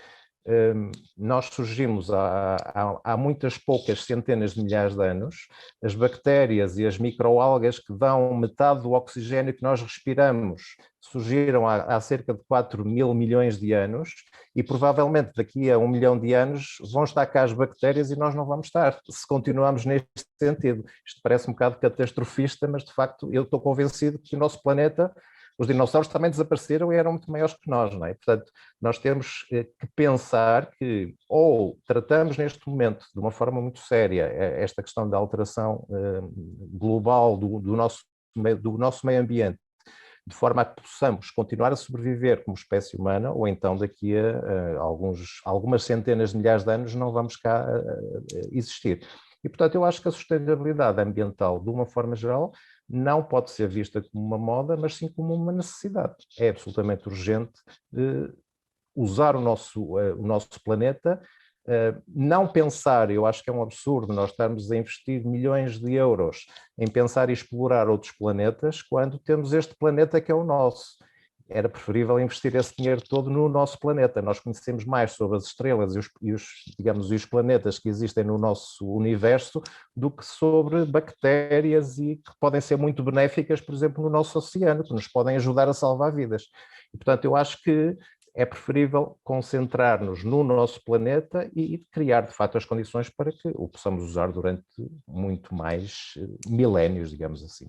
nós surgimos há muitas poucas centenas de milhares de anos, as bactérias e as microalgas que dão metade do oxigênio que nós respiramos surgiram há cerca de 4 mil milhões de anos e provavelmente daqui a 1 milhão de anos vão estar cá as bactérias e nós não vamos estar, se continuarmos neste sentido. Isto parece um bocado catastrofista, mas de facto eu estou convencido que o nosso planeta, os dinossauros também desapareceram e eram muito maiores que nós, não é? Portanto, nós temos que pensar que ou tratamos neste momento de uma forma muito séria esta questão da alteração global do nosso meio ambiente, de forma a que possamos continuar a sobreviver como espécie humana, ou então daqui a algumas centenas de milhares de anos não vamos cá existir. E, portanto, eu acho que a sustentabilidade ambiental, de uma forma geral, não pode ser vista como uma moda, mas sim como uma necessidade. É absolutamente urgente usar o nosso planeta, não pensar, eu acho que é um absurdo nós estarmos a investir milhões de euros em pensar e explorar outros planetas, quando temos este planeta que é o nosso. Era preferível investir esse dinheiro todo no nosso planeta. Nós conhecemos mais sobre as estrelas e os planetas que existem no nosso universo do que sobre bactérias e que podem ser muito benéficas, por exemplo, no nosso oceano, que nos podem ajudar a salvar vidas. E, portanto, eu acho que é preferível concentrar-nos no nosso planeta e criar, de facto, as condições para que o possamos usar durante muito mais milénios, digamos assim.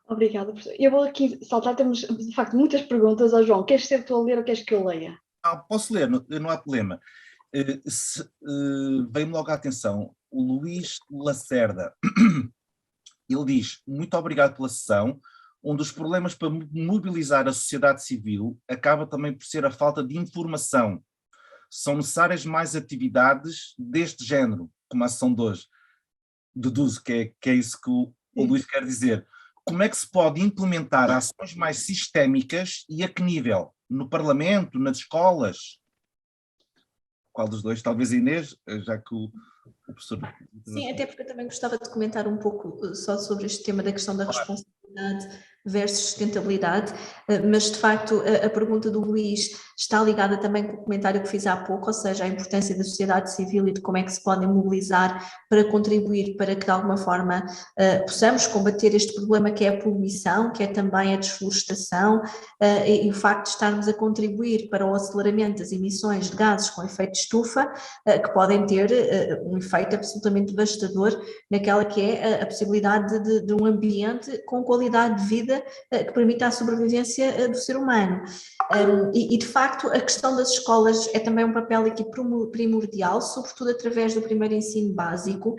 Obrigada, professor. Eu vou aqui saltar, temos de facto muitas perguntas ao João. Queres ser tu a ler ou queres que eu leia? Posso ler, não há problema. Veio-me logo à atenção o Luís Lacerda. Ele diz: muito obrigado pela sessão. Um dos problemas para mobilizar a sociedade civil acaba também por ser a falta de informação. São necessárias mais atividades deste género, como a sessão de hoje. Deduzo que é isso que o Luís quer dizer. Como é que se pode implementar ações mais sistémicas e a que nível? No Parlamento, nas escolas? Qual dos dois? Talvez a Inês, já que o professor... Sim, até porque eu também gostava de comentar um pouco só sobre este tema da questão da responsabilidade versus sustentabilidade, mas de facto a pergunta do Luís está ligada também com o comentário que fiz há pouco, ou seja, a importância da sociedade civil e de como é que se podem mobilizar para contribuir para que de alguma forma possamos combater este problema que é a poluição, que é também a desflorestação e o facto de estarmos a contribuir para o aceleramento das emissões de gases com efeito de estufa, que podem ter um efeito absolutamente devastador naquela que é a possibilidade de um ambiente com qualidade de vida vida que permita a sobrevivência do ser humano. E de facto a questão das escolas é também um papel aqui primordial, sobretudo através do primeiro ensino básico.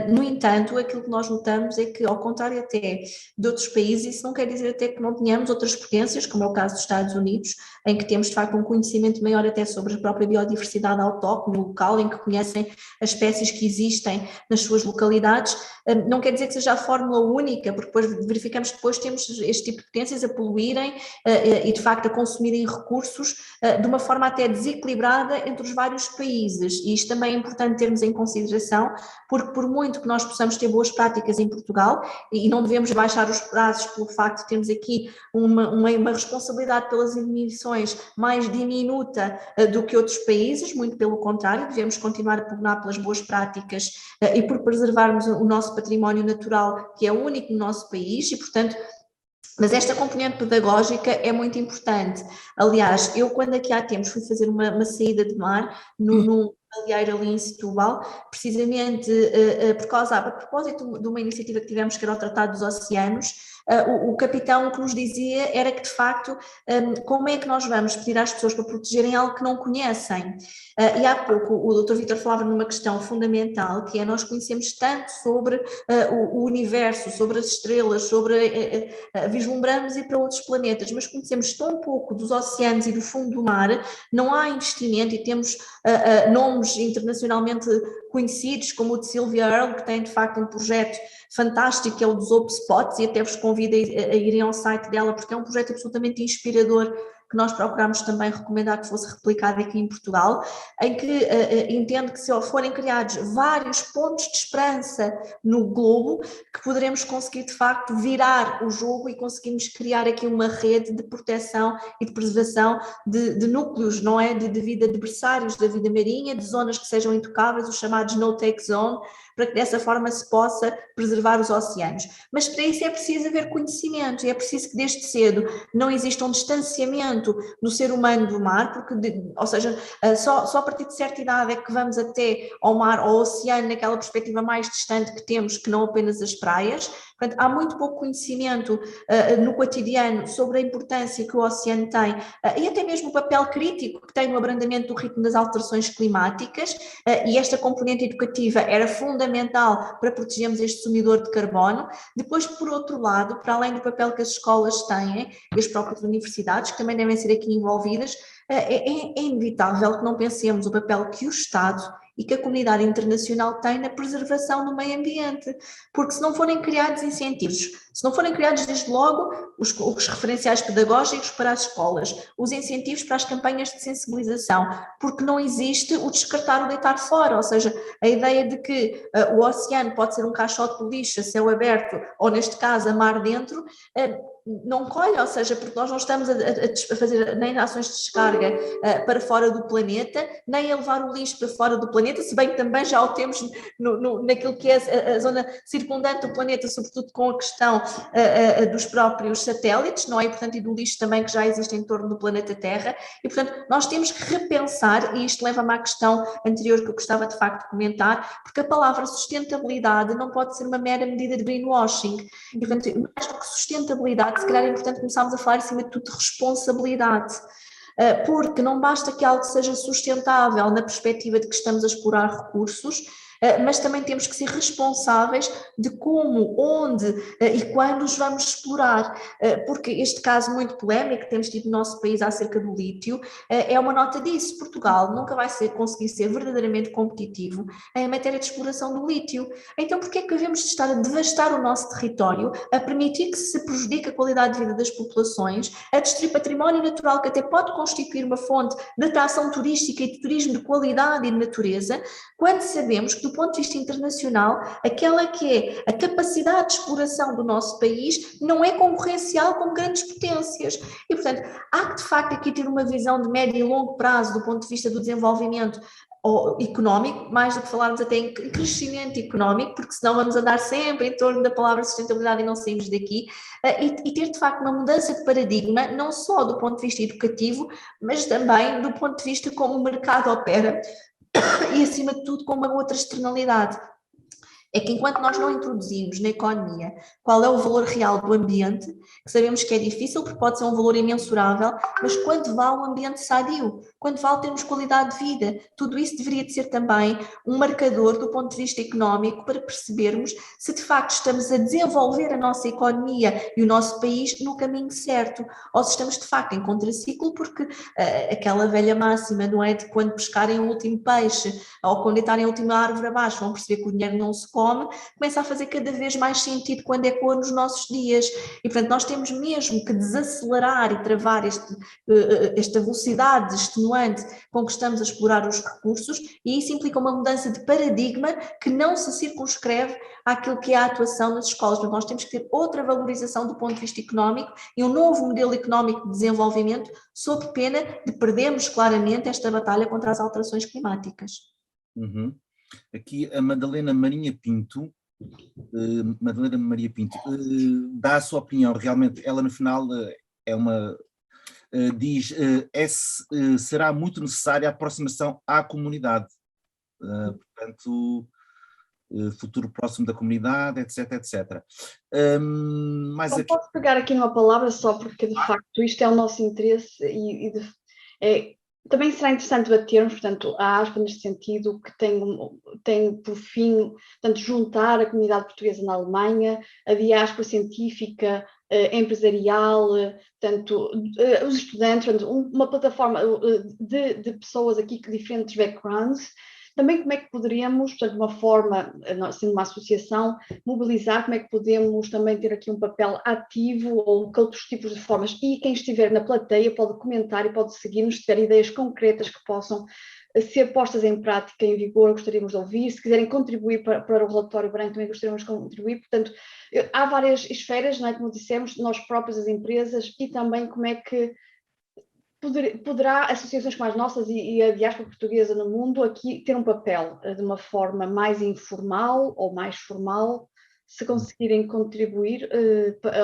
No entanto, aquilo que nós notamos é que, ao contrário até de outros países, isso não quer dizer até que não tenhamos outras potências, como é o caso dos Estados Unidos, em que temos de facto um conhecimento maior até sobre a própria biodiversidade autóctone local, em que conhecem as espécies que existem nas suas localidades. Não quer dizer que seja a fórmula única, porque depois verificamos que depois temos este tipo de potências a poluírem e de facto a consumirem recursos de uma forma até desequilibrada entre os vários países, e isto também é importante termos em consideração, porque por muito que nós possamos ter boas práticas em Portugal, e não devemos baixar os braços pelo facto de termos aqui uma responsabilidade pelas emissões mais diminuta do que outros países, muito pelo contrário, devemos continuar a pugnar pelas boas práticas e por preservarmos o nosso património natural, que é único no nosso país, e portanto, mas esta componente pedagógica é muito importante. Aliás, eu quando aqui há tempos fui fazer uma saída de mar num balneário ali em Setúbal, precisamente a propósito de uma iniciativa que tivemos que era o Tratado dos Oceanos. O capitão que nos dizia era que de facto como é que nós vamos pedir às pessoas para protegerem algo que não conhecem? E há pouco o Dr. Vítor falava numa questão fundamental, que é nós conhecemos tanto sobre o universo, sobre as estrelas, vislumbramos ir para outros planetas, mas conhecemos tão pouco dos oceanos e do fundo do mar, não há investimento, e temos nomes internacionalmente conhecidos como o de Sylvia Earle, que tem de facto um projeto fantástico, que é o dos Hope Spots, e até vos convido a irem ao site dela, porque é um projeto absolutamente inspirador, que nós procurámos também recomendar que fosse replicado aqui em Portugal, em que entendo que se forem criados vários pontos de esperança no globo, que poderemos conseguir de facto virar o jogo e conseguimos criar aqui uma rede de proteção e de preservação de núcleos, não é? De vida, de berçários da vida marinha, de zonas que sejam intocáveis, os chamados no-take zone, para que dessa forma se possa preservar os oceanos. Mas para isso é preciso haver conhecimento, e é preciso que desde cedo não exista um distanciamento do ser humano do mar, porque, ou seja, só a partir de certa idade é que vamos até ao mar, ao oceano, naquela perspectiva mais distante que temos, que não apenas as praias. Portanto, há muito pouco conhecimento no cotidiano sobre a importância que o oceano tem e até mesmo o papel crítico que tem no abrandamento do ritmo das alterações climáticas, e esta componente educativa era fundamental para protegermos este sumidor de carbono. Depois, por outro lado, para além do papel que as escolas têm e as próprias universidades, que também devem ser aqui envolvidas, é inevitável que não pensemos o papel que o Estado e que a comunidade internacional tem na preservação do meio ambiente, porque se não forem criados incentivos, se não forem criados desde logo os referenciais pedagógicos para as escolas, os incentivos para as campanhas de sensibilização, porque não existe o descartar ou deitar fora, ou seja, a ideia de que o oceano pode ser um caixote de lixo a céu aberto, ou neste caso a mar dentro, não colhe, ou seja, porque nós não estamos a fazer nem ações de descarga para fora do planeta, nem a levar o lixo para fora do planeta, se bem que também já o temos naquilo que é a zona circundante do planeta, sobretudo com a questão dos próprios satélites, não é? E, portanto, e do lixo também que já existe em torno do planeta Terra, e portanto nós temos que repensar, e isto leva-me à questão anterior que eu gostava de facto de comentar, porque a palavra sustentabilidade não pode ser uma mera medida de greenwashing, e portanto, mais do que sustentabilidade, se calhar é importante começarmos a falar acima de tudo de responsabilidade, porque não basta que algo seja sustentável na perspectiva de que estamos a explorar recursos, mas também temos que ser responsáveis de como, onde e quando os vamos explorar, porque este caso muito polémico que temos tido no nosso país acerca do lítio é uma nota disso. Portugal nunca vai conseguir ser verdadeiramente competitivo em matéria de exploração do lítio. Então porquê é que devemos de estar a devastar o nosso território, a permitir que se prejudique a qualidade de vida das populações, a destruir património natural que até pode constituir uma fonte de atração turística e de turismo de qualidade e de natureza, quando sabemos que do ponto de vista internacional, aquela que é a capacidade de exploração do nosso país não é concorrencial com grandes potências. E, portanto, há que de facto aqui ter uma visão de médio e longo prazo do ponto de vista do desenvolvimento económico, mais do que falarmos até em crescimento económico, porque senão vamos andar sempre em torno da palavra sustentabilidade e não saímos daqui, e ter de facto uma mudança de paradigma, não só do ponto de vista educativo, mas também do ponto de vista como o mercado opera, e acima de tudo com uma outra externalidade. é que enquanto nós não introduzimos na economia qual é o valor real do ambiente, que sabemos que é difícil porque pode ser um valor imensurável, mas quanto vale um ambiente sadio, quanto vale termos qualidade de vida, tudo isso deveria de ser também um marcador do ponto de vista económico para percebermos se de facto estamos a desenvolver a nossa economia e o nosso país no caminho certo, ou se estamos de facto em contraciclo, porque aquela velha máxima, não é, de quando pescarem o último peixe ou quando deitarem a última árvore abaixo vão perceber que o dinheiro não se come, começa a fazer cada vez mais sentido quando ecoa nos nossos dias. E, portanto, nós temos mesmo que desacelerar e travar esta velocidade extenuante com que estamos a explorar os recursos, e isso implica uma mudança de paradigma que não se circunscreve àquilo que é a atuação nas escolas. Portanto, nós temos que ter outra valorização do ponto de vista económico e um novo modelo económico de desenvolvimento, sob pena de perdermos claramente esta batalha contra as alterações climáticas. Uhum. Aqui a Madalena Maria Pinto dá a sua opinião. Realmente ela no final diz será muito necessária a aproximação à comunidade, portanto futuro próximo da comunidade, etc, etc. Mas aqui... Posso pegar aqui numa palavra só porque de facto isto é o nosso interesse também será interessante debatermos, portanto, a ASPA neste sentido, que tem por fim, portanto, juntar a comunidade portuguesa na Alemanha, a diáspora científica, empresarial, portanto, os estudantes, portanto, uma plataforma de pessoas aqui com diferentes backgrounds. Também como é que poderíamos, portanto, de uma forma, sendo uma associação, mobilizar, como é que podemos também ter aqui um papel ativo ou que outros tipos de formas, e quem estiver na plateia pode comentar e pode seguir-nos, se tiver ideias concretas que possam ser postas em prática, em vigor, gostaríamos de ouvir. Se quiserem contribuir para o relatório branco, também gostaríamos de contribuir. Portanto, há várias esferas, não é? Como dissemos, nós próprios, as empresas, e também como é que poderá associações como as nossas e a diáspora portuguesa no mundo aqui ter um papel de uma forma mais informal ou mais formal, se conseguirem contribuir,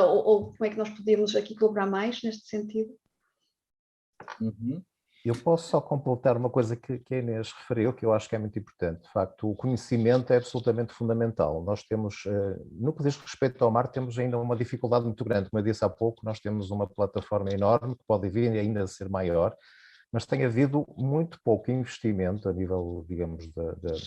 ou como é que nós podemos aqui colaborar mais neste sentido? Uhum. Eu posso só completar uma coisa que a Inês referiu, que eu acho que é muito importante. De facto, o conhecimento é absolutamente fundamental. Nós temos, no que diz respeito ao mar, temos ainda uma dificuldade muito grande. Como eu disse há pouco, nós temos uma plataforma enorme, que pode vir ainda a ser maior, mas tem havido muito pouco investimento a nível, digamos,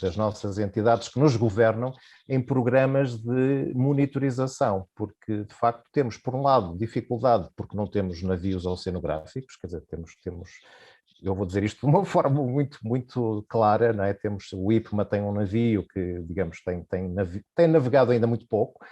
das nossas entidades que nos governam em programas de monitorização, porque, de facto, temos, por um lado, dificuldade porque não temos navios oceanográficos, quer dizer, temos eu vou dizer isto de uma forma muito, muito clara, não é? O IPMA tem um navio que, digamos, tem navegado ainda muito pouco.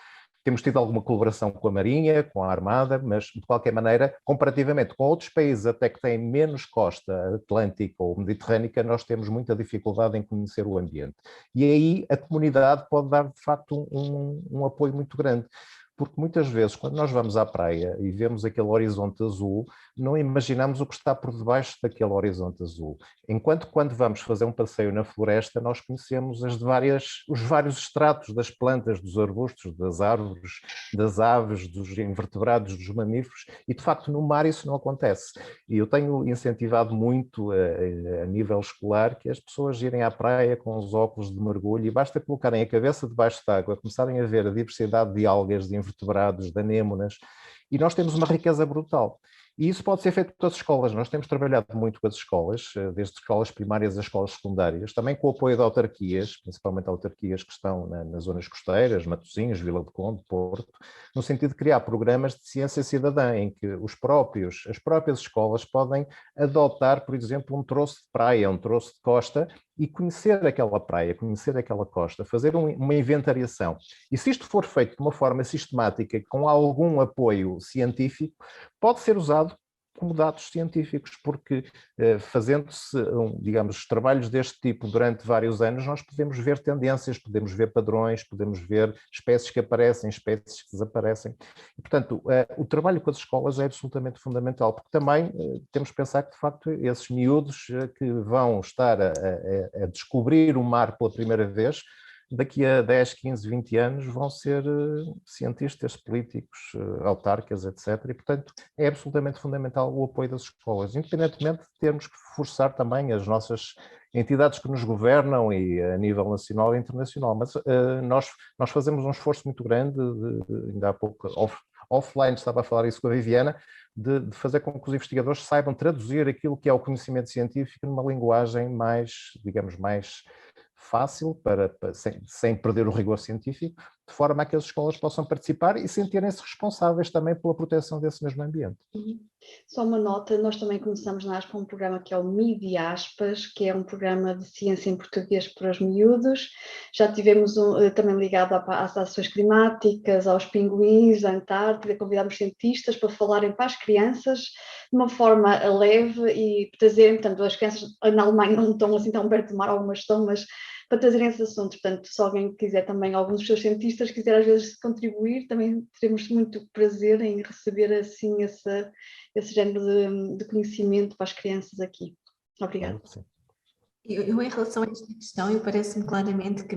Temos tido alguma colaboração com a Marinha, com a Armada, mas, de qualquer maneira, comparativamente com outros países até que têm menos costa atlântica ou mediterrânica, nós temos muita dificuldade em conhecer o ambiente. E aí a comunidade pode dar, de facto, um apoio muito grande. Porque muitas vezes, quando nós vamos à praia e vemos aquele horizonte azul, não imaginamos o que está por debaixo daquele horizonte azul. Enquanto quando vamos fazer um passeio na floresta, nós conhecemos os vários estratos das plantas, dos arbustos, das árvores, das aves, dos invertebrados, dos mamíferos, e de facto no mar isso não acontece. E eu tenho incentivado muito a nível escolar que as pessoas irem à praia com os óculos de mergulho e basta colocarem a cabeça debaixo d'água, começarem a ver a diversidade de algas, de invertebrados, de anêmonas, e nós temos uma riqueza brutal. E isso pode ser feito com as escolas. Nós temos trabalhado muito com as escolas, desde escolas primárias a escolas secundárias, também com o apoio de autarquias, principalmente autarquias que estão nas zonas costeiras, Matosinhos, Vila do Conde, Porto, no sentido de criar programas de ciência cidadã, em que as próprias escolas podem adotar, por exemplo, um troço de praia, um troço de costa, e conhecer aquela praia, conhecer aquela costa, fazer uma inventariação. E se isto for feito de uma forma sistemática, com algum apoio científico, pode ser usado como dados científicos, porque fazendo-se, digamos, trabalhos deste tipo durante vários anos, nós podemos ver tendências, podemos ver padrões, podemos ver espécies que aparecem, espécies que desaparecem. E, portanto, o trabalho com as escolas é absolutamente fundamental, porque também temos que pensar que, de facto, esses miúdos que vão estar a descobrir o mar pela primeira vez, daqui a 10, 15, 20 anos vão ser cientistas, políticos, autarcas, etc. E, portanto, é absolutamente fundamental o apoio das escolas, independentemente de termos que forçar também as nossas entidades que nos governam e a nível nacional e internacional, mas nós fazemos um esforço muito grande, ainda há pouco offline estava a falar isso com a Viviana, de fazer com que os investigadores saibam traduzir aquilo que é o conhecimento científico numa linguagem mais, digamos, mais fácil, sem perder o rigor científico, de forma a que as escolas possam participar e sentirem-se responsáveis também pela proteção desse mesmo ambiente. Só uma nota, nós também começamos na ASPA um programa que é o MIDI Aspas, que é um programa de ciência em português para os miúdos. Já tivemos também ligado às ações climáticas, aos pinguins, à Antártida, convidámos cientistas para falarem para as crianças de uma forma leve e trazerem, portanto, as crianças na Alemanha não estão assim tão perto do mar, algumas estão, mas para trazerem esses assuntos. Portanto, se alguém quiser também, alguns dos seus cientistas quiser às vezes contribuir, também teremos muito prazer em receber assim esse género de conhecimento para as crianças aqui. Obrigada. Eu, em relação a esta questão, parece-me claramente que,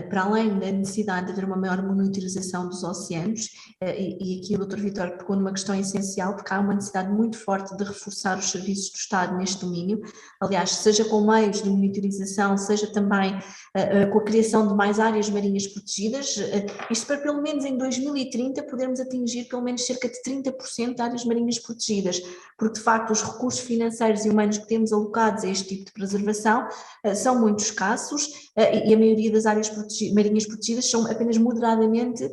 para além da necessidade de haver uma maior monitorização dos oceanos, e aqui o Dr. Vítor pegou numa questão essencial, porque há uma necessidade muito forte de reforçar os serviços do Estado neste domínio, aliás, seja com meios de monitorização, seja também com a criação de mais áreas marinhas protegidas, isto para pelo menos em 2030 podermos atingir pelo menos cerca de 30% de áreas marinhas protegidas, porque de facto os recursos financeiros e humanos que temos alocados a este tipo de preservação são muito escassos e a maioria das áreas marinhas protegidas são apenas moderadamente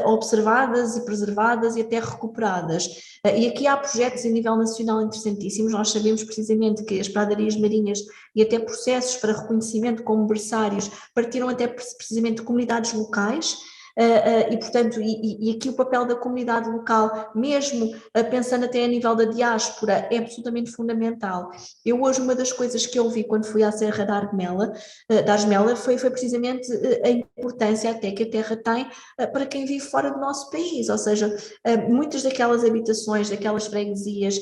observadas e preservadas e até recuperadas. E aqui há projetos a nível nacional interessantíssimos. Nós sabemos precisamente que as pradarias marinhas e até processos para reconhecimento como berçários partiram até precisamente de comunidades locais. E portanto, e aqui o papel da comunidade local, mesmo pensando até a nível da diáspora, é absolutamente fundamental. Eu hoje, uma das coisas que eu vi quando fui à Serra da Armela foi precisamente a importância até que a terra tem para quem vive fora do nosso país, ou seja, muitas daquelas habitações, daquelas freguesias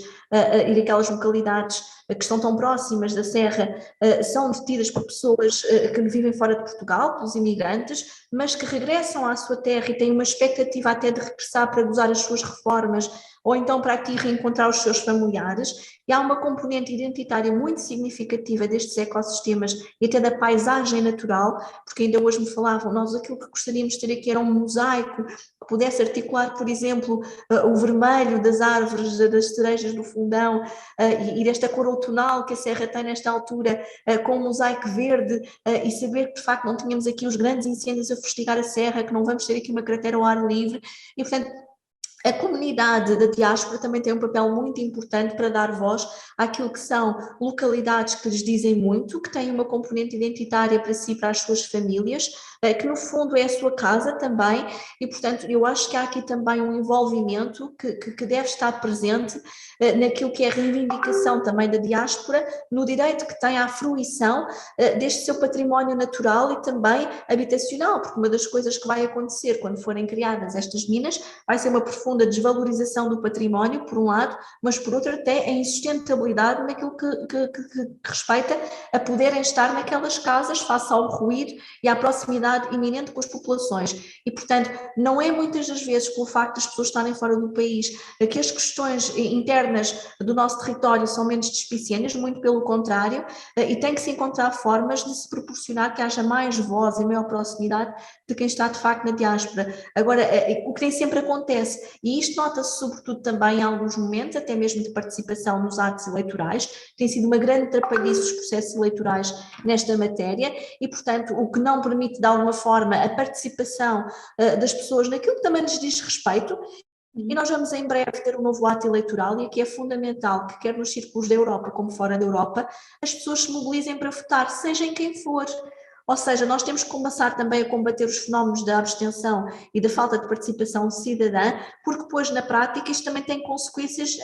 e daquelas localidades que estão tão próximas da Serra são detidas por pessoas que vivem fora de Portugal, pelos imigrantes, mas que regressam à sua terra e têm uma expectativa até de regressar para gozar as suas reformas ou então para aqui reencontrar os seus familiares, e há uma componente identitária muito significativa destes ecossistemas e até da paisagem natural, porque ainda hoje me falavam, nós aquilo que gostaríamos de ter aqui era um mosaico que pudesse articular, por exemplo, o vermelho das árvores, das cerejas do fundão e desta cor outonal que a serra tem nesta altura, com um mosaico verde, e saber que de facto não tínhamos aqui os grandes incêndios a fustigar a serra, que não vamos ter aqui uma cratera ao ar livre, e portanto a comunidade da diáspora também tem um papel muito importante para dar voz àquilo que são localidades que lhes dizem muito, que têm uma componente identitária para si e para as suas famílias, que no fundo é a sua casa também, e portanto eu acho que há aqui também um envolvimento que deve estar presente naquilo que é a reivindicação também da diáspora, no direito que tem à fruição deste seu património natural e também habitacional, porque uma das coisas que vai acontecer quando forem criadas estas minas vai ser uma profunda desvalorização do património, por um lado, mas por outro até a insustentabilidade naquilo que respeita a poderem estar naquelas casas face ao ruído e à proximidade iminente com as populações. E, portanto, não é muitas das vezes pelo facto das pessoas estarem fora do país que as questões internas do nosso território são menos despicianas, muito pelo contrário, e tem que se encontrar formas de se proporcionar que haja mais voz e maior proximidade de quem está de facto na diáspora. Agora, o que nem sempre acontece, e isto nota-se sobretudo também em alguns momentos, até mesmo de participação nos atos eleitorais, tem sido uma grande trapalhice dos processos eleitorais nesta matéria e, portanto, o que não permite de alguma forma a participação das pessoas naquilo que também lhes diz respeito. E nós vamos em breve ter um novo ato eleitoral e aqui é fundamental que quer nos círculos da Europa como fora da Europa, as pessoas se mobilizem para votar, seja em quem for. Ou seja, nós temos que começar também a combater os fenómenos da abstenção e da falta de participação cidadã, porque depois na prática isto também tem consequências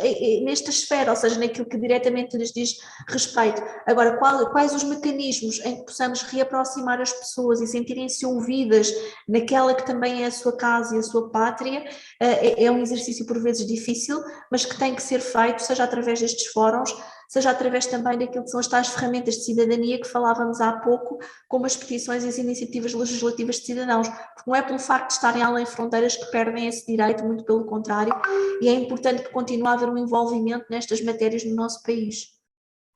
nesta esfera, ou seja, naquilo que diretamente lhes diz respeito. Agora, quais os mecanismos em que possamos reaproximar as pessoas e sentirem-se ouvidas naquela que também é a sua casa e a sua pátria, é um exercício por vezes difícil, mas que tem que ser feito, seja através destes fóruns, seja através também daquilo que são as tais ferramentas de cidadania que falávamos há pouco, como as petições e as iniciativas legislativas de cidadãos, porque não é pelo facto de estarem além fronteiras que perdem esse direito, muito pelo contrário, e é importante que continue a haver um envolvimento nestas matérias no nosso país.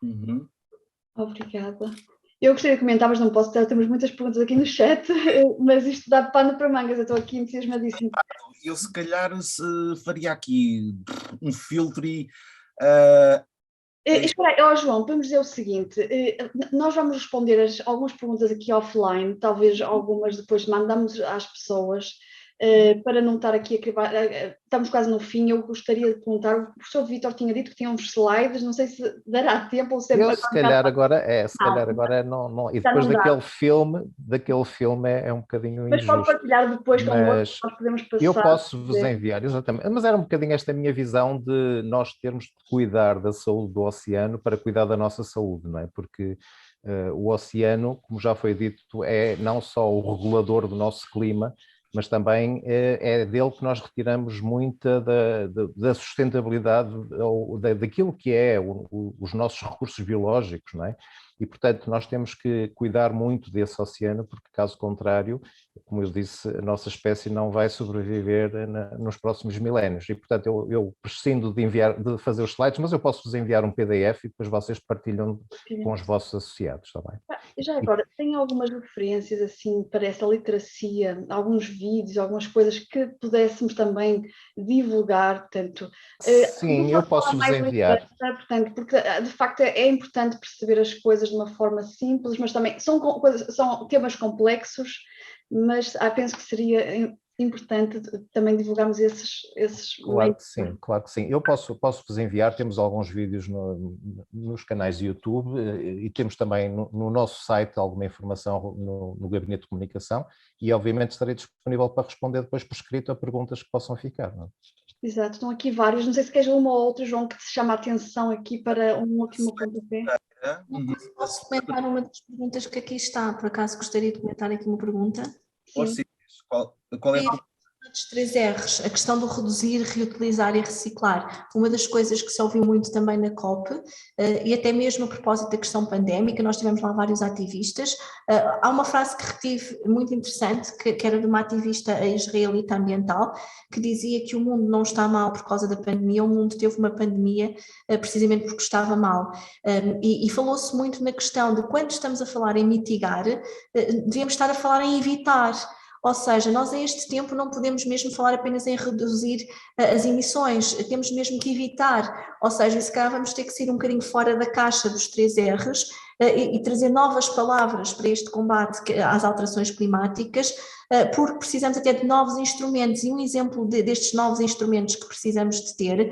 Uhum. Obrigada. Eu gostaria de comentar, mas não posso, temos muitas perguntas aqui no chat, mas isto dá pano para mangas, eu estou aqui entusiasmadíssima. Eu se calhar faria aqui um filtro e... Espera aí, João, podemos dizer o seguinte, nós vamos responder algumas perguntas aqui offline, talvez algumas depois mandamos às pessoas, para não estar aqui a acabar, estamos quase no fim. Eu gostaria de perguntar, o professor Vítor tinha dito que tinha uns slides, não sei se dará tempo ou se eu se calhar agora não, e depois daquele filme é um bocadinho mas injusto. pode partilhar depois com nós podemos passar. Eu posso vos enviar, exatamente, mas era um bocadinho esta minha visão de nós termos de cuidar da saúde do oceano para cuidar da nossa saúde, não é? Porque o oceano, como já foi dito, é não só o regulador do nosso clima, mas também é dele que nós retiramos muita da sustentabilidade ou daquilo que é os nossos recursos biológicos, não é? E, portanto, nós temos que cuidar muito desse oceano, porque, caso contrário, como eu disse, a nossa espécie não vai sobreviver nos próximos milénios. E, portanto, eu prescindo de fazer os slides, mas eu posso vos enviar um PDF e depois vocês partilham com os vossos associados, está bem? Já agora, tem algumas referências, assim, para essa literacia, alguns vídeos, algumas coisas que pudéssemos também divulgar, portanto... Sim, eu posso vos enviar. Portanto, porque, de facto, é importante perceber as coisas de uma forma simples, mas também são temas complexos, mas penso que seria importante também divulgarmos esses claro que sim, claro que sim. Eu posso vos enviar, temos alguns vídeos nos canais de YouTube e temos também no nosso site alguma informação no Gabinete de Comunicação e obviamente estarei disponível para responder depois por escrito a perguntas que possam ficar. Não é? Exato, estão aqui vários, não sei se queres uma ou outra, João, que te chama a atenção aqui para um último pontapé. Posso comentar uma das perguntas que aqui está, por acaso gostaria de comentar aqui uma pergunta. Sim. Qual é a Dos 3 R's, a questão do reduzir, reutilizar e reciclar. Uma das coisas que se ouviu muito também na COP, e até mesmo a propósito da questão pandémica, nós tivemos lá vários ativistas. Há uma frase que retive muito interessante, que era de uma ativista israelita ambiental, que dizia que o mundo não está mal por causa da pandemia, o mundo teve uma pandemia precisamente porque estava mal. E falou-se muito na questão de quando estamos a falar em mitigar, devíamos estar a falar em evitar. Ou seja, nós a este tempo não podemos mesmo falar apenas em reduzir as emissões, temos mesmo que evitar, ou seja, se calhar vamos ter que sair um bocadinho fora da caixa dos 3 R's e trazer novas palavras para este combate às alterações climáticas, porque precisamos até de novos instrumentos, e um exemplo destes novos instrumentos que precisamos de ter,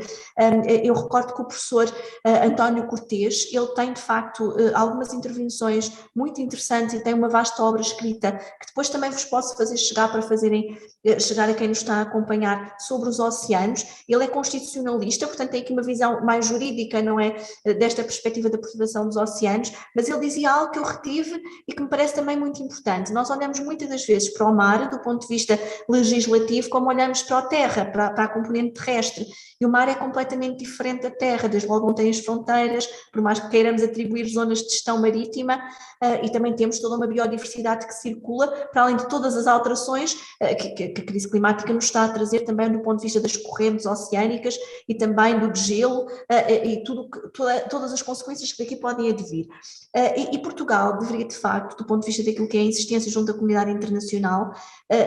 eu recordo que o professor António Cortês, ele tem de facto algumas intervenções muito interessantes e tem uma vasta obra escrita que depois também vos posso fazer chegar para fazerem chegar a quem nos está a acompanhar sobre os oceanos. Ele é constitucionalista, portanto tem aqui uma visão mais jurídica, não é, desta perspectiva da preservação dos oceanos, mas ele dizia algo que eu retive e que me parece também muito importante. Nós olhamos muitas das vezes para o mar do ponto de vista legislativo como olhamos para a terra, para a componente terrestre, e o mar é completamente diferente da terra, desde logo não tem as fronteiras, por mais que queiramos atribuir zonas de gestão marítima, e também temos toda uma biodiversidade que circula, para além de todas as alterações que a crise climática nos está a trazer também do ponto de vista das correntes oceânicas e também do degelo e todas as consequências que daqui podem advir. E Portugal deveria, de facto, do ponto de vista daquilo que é a insistência junto à comunidade internacional,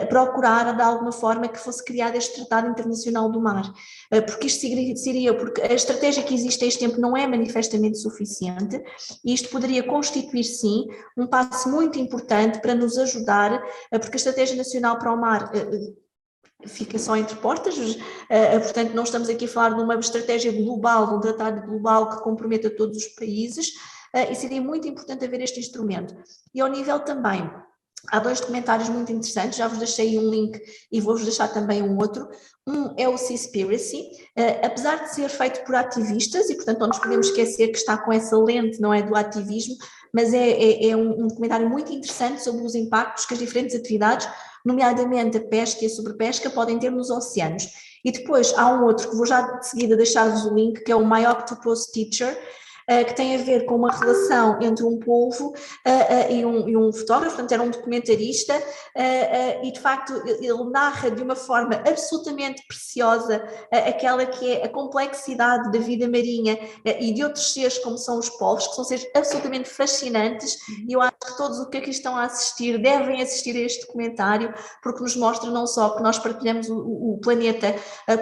procurar de alguma forma que fosse criado este Tratado Internacional do Mar, porque isto seria, porque a estratégia que existe a este tempo não é manifestamente suficiente, e isto poderia constituir sim um passo muito importante para nos ajudar, porque a Estratégia Nacional para o Mar fica só entre portas, portanto não estamos aqui a falar de uma estratégia global, de um tratado global que comprometa todos os países, e seria muito importante haver este instrumento. E ao nível também, há 2 documentários muito interessantes, já vos deixei um link e vou-vos deixar também um outro. Um é o Seaspiracy, apesar de ser feito por ativistas, e portanto não nos podemos esquecer que está com essa lente, não é, do ativismo, mas é um documentário muito interessante sobre os impactos que as diferentes atividades, nomeadamente a pesca e a sobrepesca, podem ter nos oceanos. E depois há um outro que vou já de seguida deixar-vos o link, que é o My Octopus Teacher, que tem a ver com uma relação entre um polvo e um fotógrafo, portanto era um documentarista, e de facto ele narra de uma forma absolutamente preciosa aquela que é a complexidade da vida marinha e de outros seres como são os polvos, que são seres absolutamente fascinantes, e eu acho que todos os que aqui estão a assistir devem assistir a este documentário, porque nos mostra não só que nós partilhamos o planeta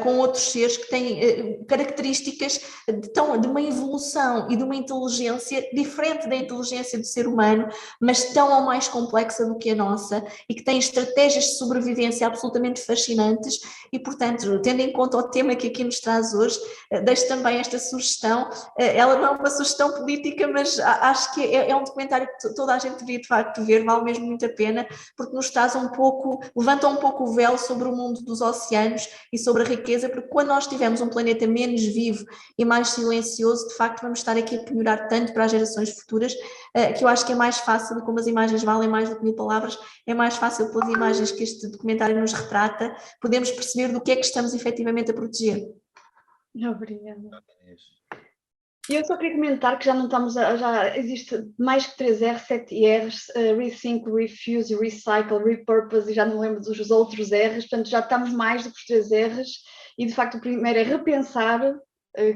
com outros seres que têm características de uma evolução e de uma inteligência diferente da inteligência do ser humano, mas tão ou mais complexa do que a nossa, e que têm estratégias de sobrevivência absolutamente fascinantes, e portanto, tendo em conta o tema que aqui nos traz hoje, deixo também esta sugestão. Ela não é uma sugestão política, mas acho que é um documentário que toda a gente devia de facto ver, vale mesmo muito a pena, porque nos traz levanta um pouco o véu sobre o mundo dos oceanos e sobre a riqueza, porque quando nós tivermos um planeta menos vivo e mais silencioso, de facto vamos estar aqui a penhorar tanto para as gerações futuras, que eu acho que é mais fácil, como as imagens valem mais do que 1000 palavras, é mais fácil pelas imagens que este documentário nos retrata, podemos perceber do que é que estamos efetivamente a proteger. Obrigada. E eu só queria comentar que já não estamos já existe mais que 3 R's, 7 R's, Rethink, Refuse, Recycle, Repurpose, e já não lembro dos outros R's, portanto já estamos mais do que os 3 R's, e de facto o primeiro é repensar,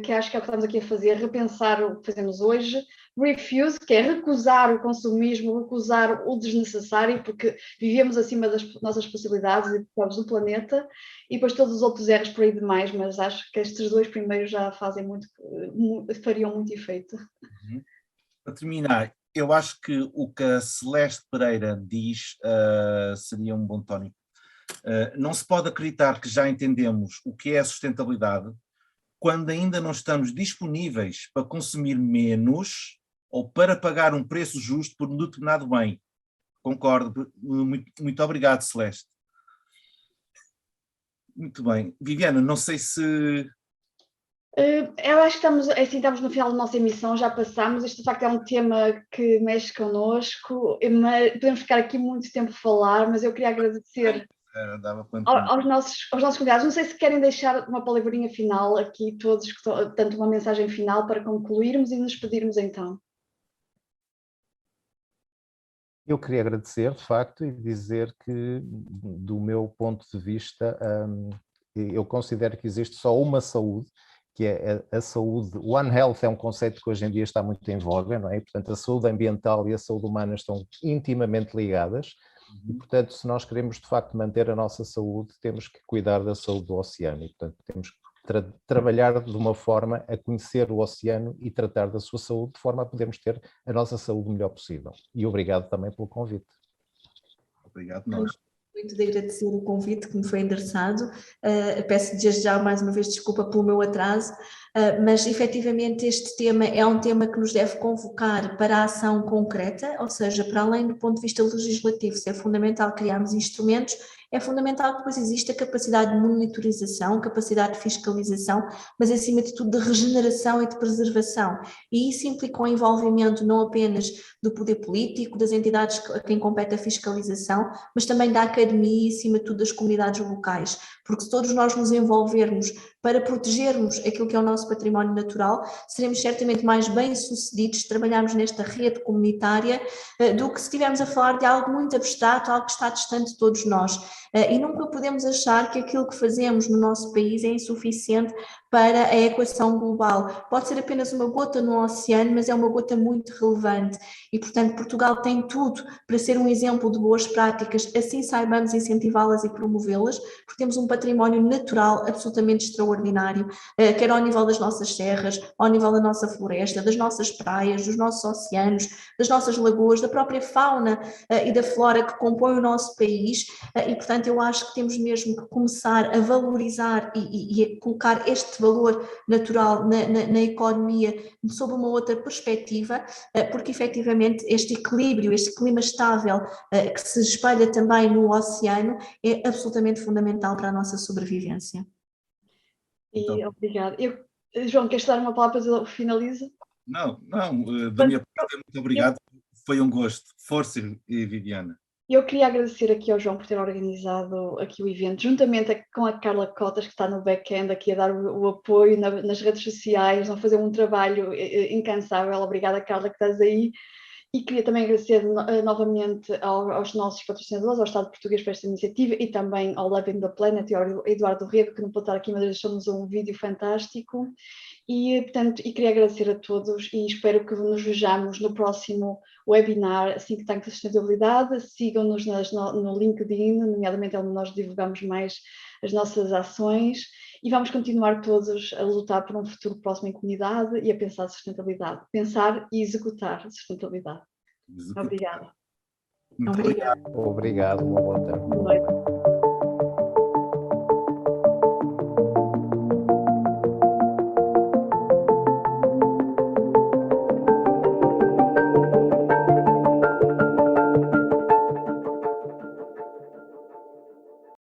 que acho que é o que estamos aqui a fazer, repensar o que fazemos hoje. Refuse, que é recusar o consumismo, recusar o desnecessário, porque vivemos acima das nossas possibilidades e do planeta, e depois todos os outros erros por aí demais, mas acho que estes 2 primeiros já fazem fariam muito efeito. Para terminar, eu acho que o que a Celeste Pereira diz seria um bom tónico. Não se pode acreditar que já entendemos o que é a sustentabilidade quando ainda não estamos disponíveis para consumir menos ou para pagar um preço justo por um determinado bem. Concordo. Muito obrigado, Celeste. Muito bem. Viviana, não sei se... Eu acho que estamos no final da nossa emissão, já passamos. Isto de facto é um tema que mexe connosco, mas podemos ficar aqui muito tempo a falar, mas eu queria agradecer aos nossos convidados. Não sei se querem deixar uma palavrinha final aqui, todos, tanto uma mensagem final para concluirmos e nos despedirmos então. Eu queria agradecer, de facto, e dizer que, do meu ponto de vista, eu considero que existe só uma saúde, que é a saúde. One Health é um conceito que hoje em dia está muito em voga, não é? Portanto, a saúde ambiental e a saúde humana estão intimamente ligadas, e, portanto, se nós queremos, de facto, manter a nossa saúde, temos que cuidar da saúde do oceano, e, portanto, temos que trabalhar de uma forma a conhecer o oceano e tratar da sua saúde de forma a podermos ter a nossa saúde o melhor possível. E obrigado também pelo convite. Obrigado, nós. Muito de agradecer o convite que me foi endereçado. Peço desde já mais uma vez desculpa pelo meu atraso, mas efetivamente este tema é um tema que nos deve convocar para a ação concreta, ou seja, para além do ponto de vista legislativo, se é fundamental criarmos instrumentos, é fundamental que depois exista capacidade de monitorização, capacidade de fiscalização, mas acima de tudo de regeneração e de preservação. E isso implica o envolvimento não apenas do poder político, das entidades a quem compete a fiscalização, mas também da academia e acima de tudo das comunidades locais, porque se todos nós nos envolvermos para protegermos aquilo que é o nosso património natural, seremos certamente mais bem-sucedidos se trabalharmos nesta rede comunitária do que se estivermos a falar de algo muito abstrato, algo que está distante de todos nós. E nunca podemos achar que aquilo que fazemos no nosso país é insuficiente para a equação global. Pode ser apenas uma gota no oceano, mas é uma gota muito relevante e, portanto, Portugal tem tudo para ser um exemplo de boas práticas, assim saibamos incentivá-las e promovê-las, porque temos um património natural absolutamente extraordinário, quer ao nível das nossas serras, ao nível da nossa floresta, das nossas praias, dos nossos oceanos, das nossas lagoas, da própria fauna e da flora que compõe o nosso país, e, portanto, eu acho que temos mesmo que começar a valorizar e a colocar este valor natural na economia sob uma outra perspectiva, porque efetivamente este equilíbrio, este clima estável que se espalha também no oceano é absolutamente fundamental para a nossa sobrevivência. E obrigada. João, queres dar uma palavra para eu finalizo? Não, da minha parte, muito obrigado. Foi um gosto. Força, Viviana. Eu queria agradecer aqui ao João por ter organizado aqui o evento, juntamente com a Carla Cotas, que está no back-end aqui a dar o apoio nas redes sociais, a fazer um trabalho incansável. Obrigada, Carla, que estás aí. E queria também agradecer novamente aos nossos patrocinadores, ao Estado português por esta iniciativa e também ao Loving the Planet e ao Eduardo Rego, que não pode estar aqui, mas deixou-nos um vídeo fantástico. E, portanto, queria agradecer a todos e espero que nos vejamos no próximo webinar, assim que Tanque de Sustentabilidade. Sigam-nos no LinkedIn, nomeadamente onde nós divulgamos mais as nossas ações, e vamos continuar todos a lutar por um futuro próximo em comunidade e a pensar sustentabilidade. Pensar e executar sustentabilidade. Obrigada. Muito Obrigada. Obrigado, uma boa tarde. Boa noite.